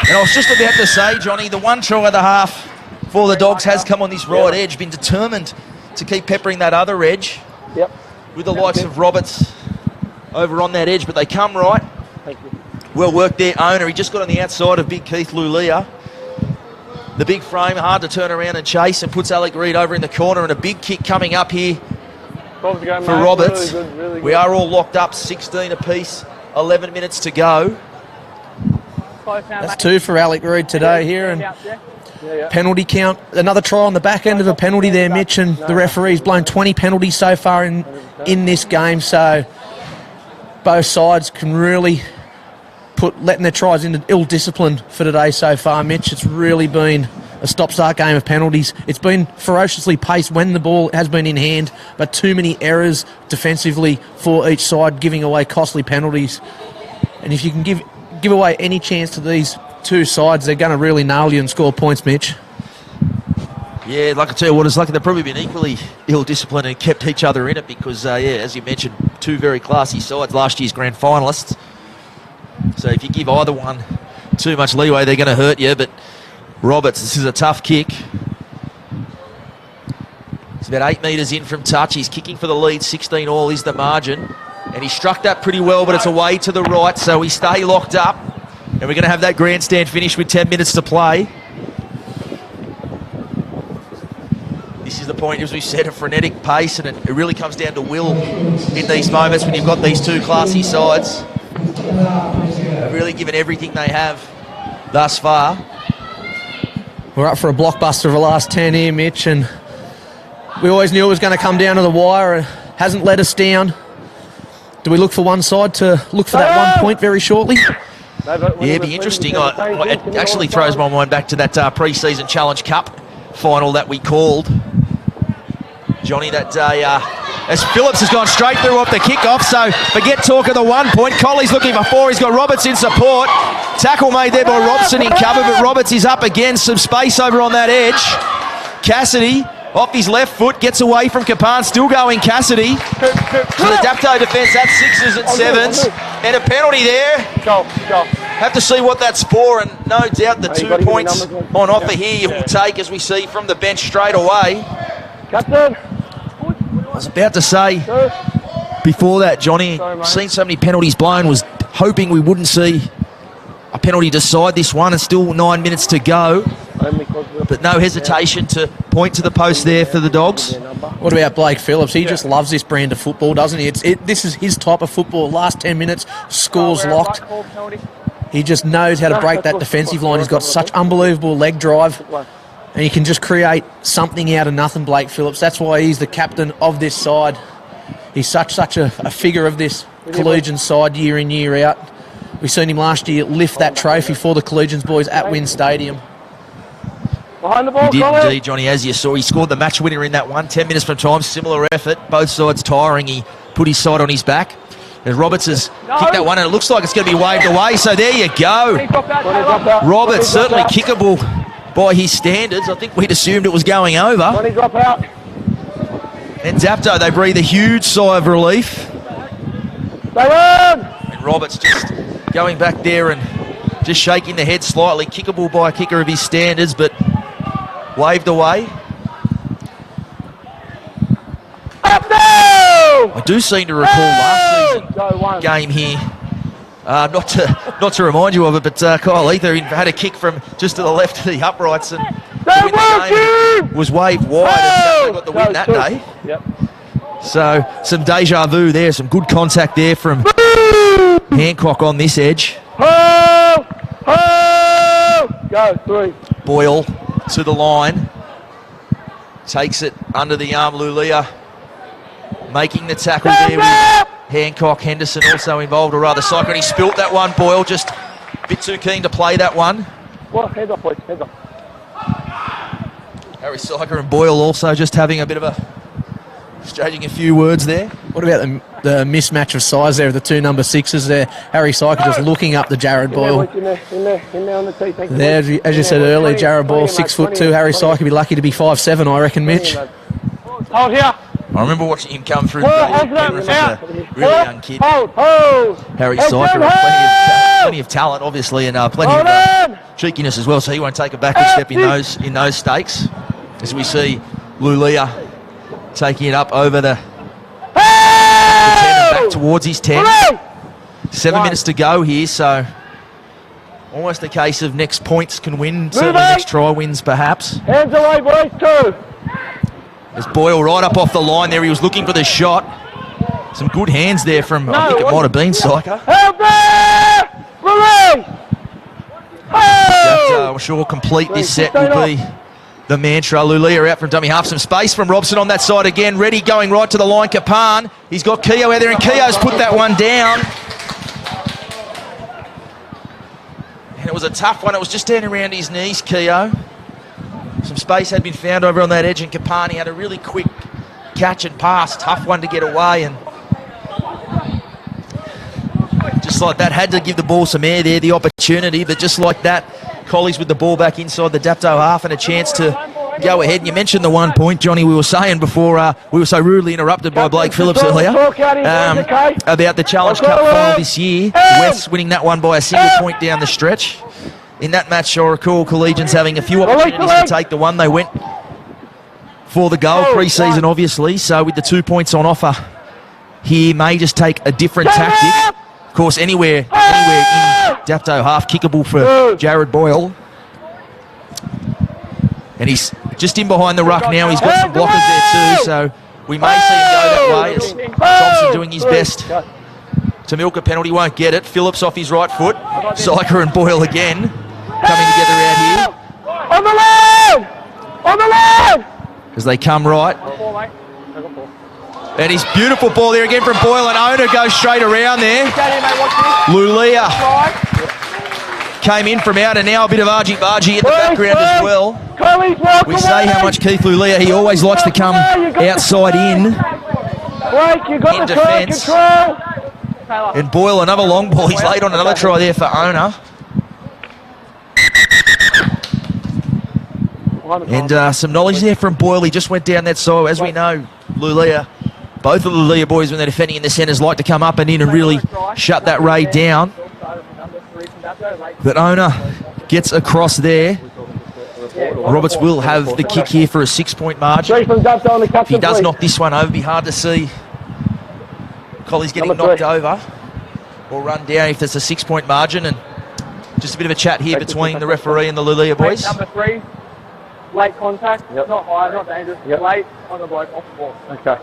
And I was just about to say, Johnny, the one try of the half for the Dogs has come on this right edge. Been determined to keep peppering that other edge. With the likes of Roberts over on that edge, but they come right. Well worked there, Owner. He just got on the outside of big Keith Lulia. the big frame, hard to turn around and chase, and puts Alec Reid over in the corner, and a big kick coming up here for Roberts.
Really good.
We are all locked up, 16 apiece, 11 minutes to go.
That's 2 for Alec Reid today here, and penalty count, another try on the back end of a penalty there, Mitch, and the referee's blown 20 penalties so far in this game, so both sides can really letting their tries into ill discipline for today so far, Mitch. It's really been a stop-start game of penalties. It's been ferociously paced when the ball has been in hand, but too many errors defensively for each side, giving away costly penalties. And if you can give away any chance to these two sides, they're going to really nail you and score points, Mitch.
Yeah, like I tell you what, it's like they've probably been equally ill-disciplined and kept each other in it because, as you mentioned, 2 very classy sides, last year's grand finalists. So if you give either one too much leeway, they're going to hurt you. But Roberts, this is a tough kick. It's about 8 metres in from touch. He's kicking for the lead. 16 all is the margin. And he struck that pretty well, but it's away to the right, so we stay locked up. And we're going to have that grandstand finish with 10 minutes to play. This is the point, as we said, a frenetic pace, and it really comes down to will in these moments when you've got these two classy sides. They've really given everything they have thus far.
We're up for a blockbuster of the last 10 here, Mitch, and we always knew it was going to come down to the wire. It hasn't let us down. Do we look for one side to look for that 1 point very shortly?
Yeah, it'd be interesting. It actually throws my mind back to that pre-season Challenge Cup final that we called, Johnny, that day. As Phillips has gone straight through off the kickoff, so forget talk of the 1 point. Colley's looking for 4. He's got Roberts in support. Tackle made there by Robson in cover, but Roberts is up again. Some space over on that edge. Cassidy off his left foot, gets away from Kapan, still going Cassidy. So the Dapto defence, that's 6s and 7s. And a penalty there.
Go.
Have to see what that's for, and no doubt the 2 points on offer here you will take, as we see from the bench straight away.
Captain.
I was about to say before that, Johnny, seen so many penalties blown, was hoping we wouldn't see a penalty decide this one, and still 9 minutes to go. But no hesitation to point to the post there for the Dogs.
What about Blake Phillips? He just loves this brand of football, doesn't he? This is his type of football. Last 10 minutes, scores locked. He just knows how to break that defensive line. He's got such unbelievable leg drive, and he can just create something out of nothing, Blake Phillips. That's why he's the captain of this side. He's such a figure of this Collegians side year in, year out. We've seen him last year lift that trophy for the Collegians boys at Wynn Stadium.
Behind the ball,
He did indeed, Johnny, as you saw. He scored the match winner in that one. 10 minutes from time, similar effort. Both sides tiring. He put his side on his back. As Roberts has kicked that one, and it looks like it's going to be waved away. So there you go. Roberts certainly kickable by his standards. I think we'd assumed it was going over.
Drop out.
And Dapto, they breathe a huge sigh of relief.
Stay on.
And Roberts just going back there and just shaking the head slightly. Kickable by a kicker of his standards, but waved away. I do seem to recall last season's game here. Not to remind you of it, but Kyle Ether had a kick from just to the left of the uprights and the game was waved wide, and got the win that day.
Yep.
So some deja vu there, some good contact there from Hancock on this edge.
Go, 3.
Boyle to the line. Takes it under the arm, Lulia. Making the tackle there with Hancock. Henderson also involved, or rather Cyclone. He spilt that one, Boyle. Just a bit too keen to play that one.
Well, hands off, please. Hands off.
Harry Syker and Boyle also just having a bit of exchanging a few words there.
What about the mismatch of size there of the 2 number 6s there? Harry Syker just looking up the Jared Boyle.
In there on the tee. Thank you.
There, as you said earlier, Jared Boyle, 6'2". Harry Syker be lucky to be 5'7", I reckon, Mitch.
Hold here.
I remember watching him come through as a really young kid.
Hold.
Harry Syker, plenty of talent, obviously, and plenty of cheekiness as well, so he won't take a backward step in those stakes. As we see Lulia taking it up over the 10 and back towards his 10. 7 minutes to go here, so Almost a case of next points can win, certainly next try wins perhaps.
Hands away, boys, 2.
There's Boyle right up off the line there. He was looking for the shot. Some good hands there from, I think it might have been Syker.
Help there! Release! Oh!
I'm sure complete this set will be the mantra. Lulia out from dummy half. Some space from Robson on that side again. Ready going right to the line. Kapan. He's got Keogh out there, and Keogh's put that one down. And it was a tough one. It was just down around his knees, Keogh. Some space had been found over on that edge, and Kapani had a really quick catch and pass. Tough one to get away, and just like that, had to give the ball some air there, the opportunity, but just like that, Collies with the ball back inside the Dapto half and a chance to go ahead. And you mentioned the 1 point, Johnny, we were saying before we were so rudely interrupted by Blake Phillips earlier about the Challenge Cup final this year. West's winning that one by a single point down the stretch. In that match, I recall Collegians having a few opportunities to take the one. They went for the goal pre-season, obviously, so with the 2 points on offer here, may just take a different tactic. Of course, anywhere in Dapto half, kickable for Jared Boyle. And he's just in behind the ruck now. He's got some blockers there too, so we may see him go that way as Thompson doing his best to milk a penalty. Won't get it. Phillips off his right foot. Syker and Boyle again coming together out here.
On the line! On the line!
As they come right. And his beautiful ball there again from Boyle, and Ona goes straight around there. Lulia came in from out, and now a bit of argy-bargy in the background as well. We say how much Keith Lulia, he always likes to come outside in defence. And Boyle, another long ball. He's laid on another try there for Ona. And some knowledge there from Boyle. He just went down that side. As we know, Lulia, both of the Lulia boys, when they're defending in the centres, like to come up and in and really shut that raid down. But Ona gets across there. Roberts will have the kick here for a 6-point margin. If he does knock this one over, it'd be hard to see Collie's getting knocked over or run down if there's a 6-point margin. And just a bit of a chat here between the referee and the Lulia boys.
Number 3, late contact, not high, not dangerous, late on the bloke off the ball. Okay.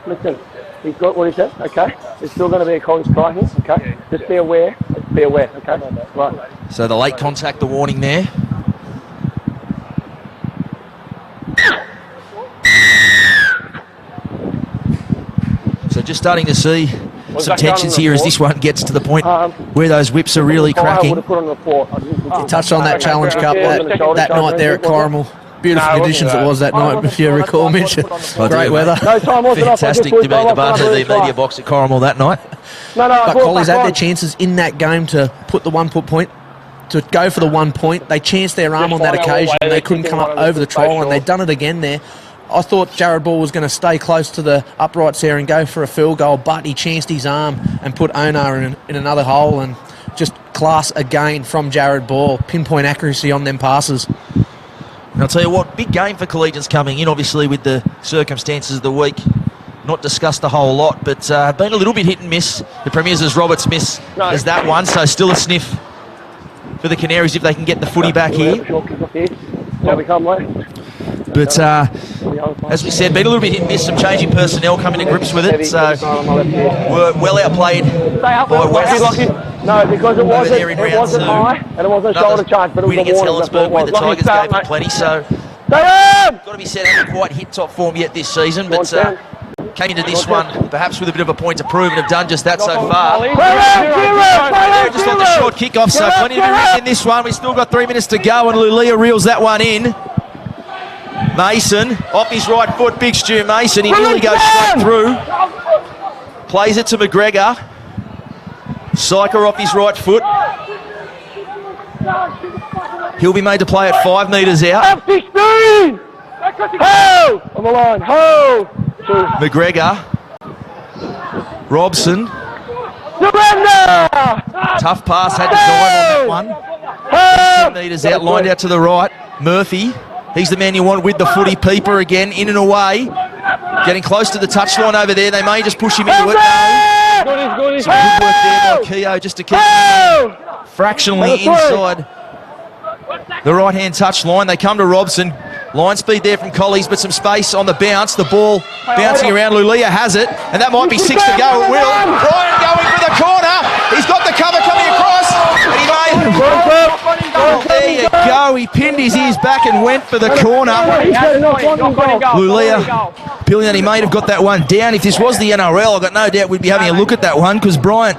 Listen. He's got what he said, okay? There's still going to be a Collins try here, okay? Just be aware, okay? Right.
So the late contact, the warning there. So just starting to see some tensions here as this one gets to the point where those whips are really cracking.
You touched on that Challenge Cup that night there at Corrimal. Beautiful conditions it was that night, if you recall, Mitch. Great weather.
Fantastic to be the bar of the media box at Corrimal that night.
But Collies had their chances in that game to put the 1 point, to go for the 1 point. They chanced their arm on that occasion. They couldn't come up over the trial, and they've done it again there. I thought Jared Ball was going to stay close to the uprights there and go for a field goal, but he chanced his arm and put Ona in another hole, and just class again from Jared Ball. Pinpoint accuracy on them passes.
And I'll tell you what, big game for Collegians coming in, obviously, with the circumstances of the week. Not discussed a whole lot, but been a little bit hit and miss. The Premiers as Roberts miss as that one, so still a sniff for the Canaries if they can get the footy back here. But as we said, been a little bit hit and miss, some changing personnel coming to grips with it, so we're well outplayed by West.
No, because it wasn't high and it wasn't a shoulder charge, but it was
win against Helensburg where the Tigers gave them plenty, so got to be said, haven't quite hit top form yet this season, but came into this one perhaps with a bit of a point to prove and have done just that so far. Just on the short kick-off, so plenty to be written in this one. We've still got 3 minutes to go, and Lulia reels that one in. Mason, off his right foot, big Stu Mason, he nearly goes straight through. Plays it to McGregor. Syker off his right foot. He'll be made to play at 5 metres out.
F16! Ho! On the line, ho!
McGregor. Robson.
Surrender!
Tough pass, had to dive on that one. 10 metres out, lined out to the right. Murphy. He's the man you want with the footy. Peeper again, in and away. Getting close to the touchline over there. They may just push him into it. No.
Good.
Some good work there by Keogh just to keep him fractionally inside the right-hand touch line. They come to Robson. Line speed there from Collies, but some space on the bounce. The ball bouncing around. Lulia has it, and that might be 6 to go. It will. Bryant going for the corner. He's got the cover coming across. And he made. Oh, there you go. He pinned his ears back and went for the corner. Lulia, Pillion, he may have got that one down. If this was the NRL, I've got no doubt we'd be having a look at that one, because Bryant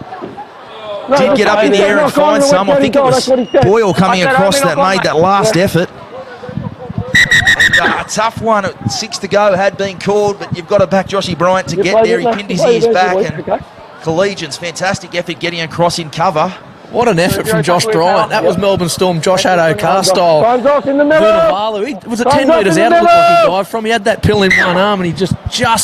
did get up in the air and find some. I think it was Boyle coming across that made that last effort. And, a tough one at 6 to go had been called, but you've got to back Joshy Bryant to get there. He pinned his ears back, and Collegians, fantastic effort getting across in cover.
What an effort from Josh Bryant. That was Melbourne Storm Josh Addo style. Vunivalu, was it 10 metres out it looked like he dived from? He had that pill in one arm and he just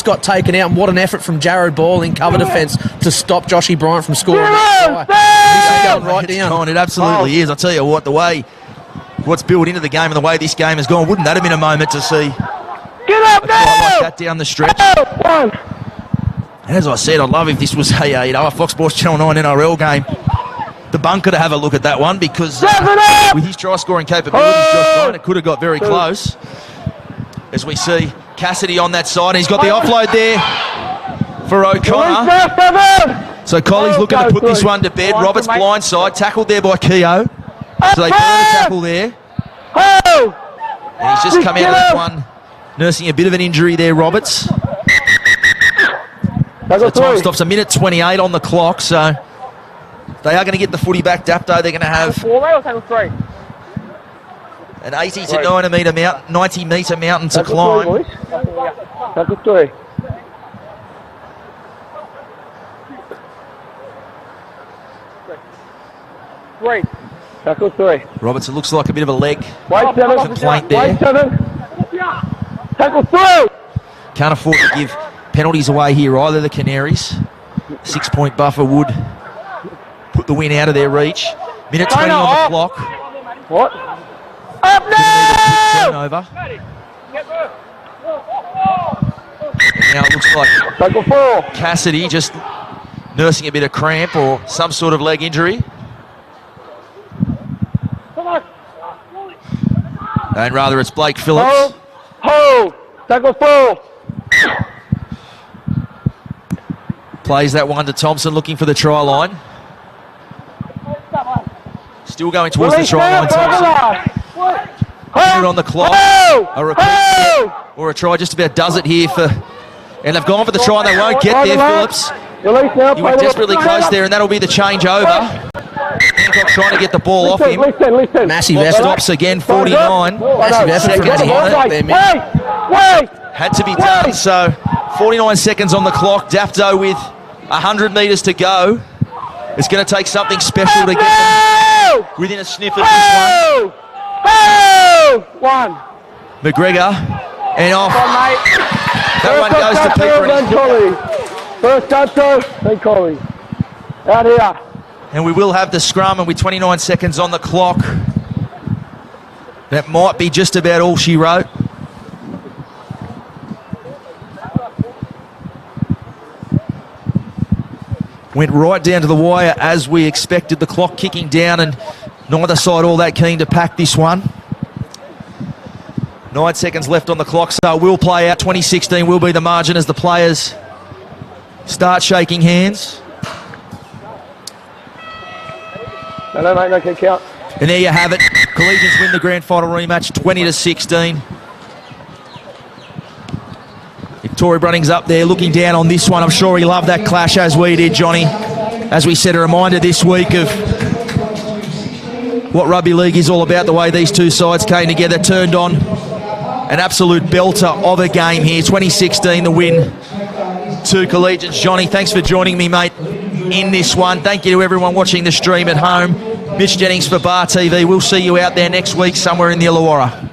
got taken out. And what an effort from Jared Ball in cover defence to stop Joshy Bryant from scoring that try. This is going right down.
It absolutely is. I'll tell you what, the way what's built into the game and the way this game has gone, wouldn't that have been a moment to see
Get up
a
now!
try like that down the stretch?
One.
And as I said, I'd love if this was a Fox Sports Channel 9 NRL game. The bunker to have a look at that one, because with his try-scoring capabilities, Josh Bryant, it could have got very close. As we see Cassidy on that side, and he's got the offload there for O'Connor. So Colley's looking to put this one to bed. Roberts blindside, tackled there by Keogh. So they put on a tackle there. And he's just come out of that one, nursing a bit of an injury there, Roberts. So time stops, 1:28 on the clock, so they are going to get the footy back. Dapto, they're going to have an 80 to 90 metre mountain to climb.
Tackle three. Tackle three.
Roberts, it looks like a bit of a leg
White
complaint there.
Tackle three.
Can't afford to give penalties away here either, the Canaries. 6-point buffer would put the win out of their reach. 1:20 on the clock.
What? Up now!
Turnover. Now it looks like
Tackle four.
Cassidy just nursing a bit of cramp or some sort of leg injury. And rather it's Blake Phillips.
Hold. Tackle four.
Plays that one to Thompson, looking for the try line. Still going towards the try line, Thompson. Minute on the clock. A repeat or a try just about does it here for... And they've gone for the try and they won't get there, Phillips. He went desperately close there, and that'll be the changeover. Hancock trying to get the ball off him.
Listen.
Massive
Clock
effort.
stops again, 49.
Massive effort from
Seconds on it.
Wait.
Had to be done, so 49 seconds on the clock. Dapto with 100 metres to go. It's going to take something special to get them within a sniff of this one. McGregor, and off. That one goes to Peter.
First Dapto, then Coley. Out here.
And we will have the scrum, and with 29 seconds on the clock, that might be just about all she wrote. Went right down to the wire as we expected, the clock kicking down, and neither side all that keen to pack this one. 9 seconds left on the clock, so it will play out. 2016 will be the margin as the players start shaking hands.
No, mate, no kick out.
And there you have it. Collegians win the grand final rematch, 20-16. Tory Brunning's up there looking down on this one. I'm sure he loved that clash as we did, Johnny. As we said, a reminder this week of what rugby league is all about, the way these two sides came together, turned on an absolute belter of a game here. 2016, the win to Collegians. Johnny, thanks for joining me, mate, in this one. Thank you to everyone watching the stream at home. Mitch Jennings for Bar TV. We'll see you out there next week somewhere in the Illawarra.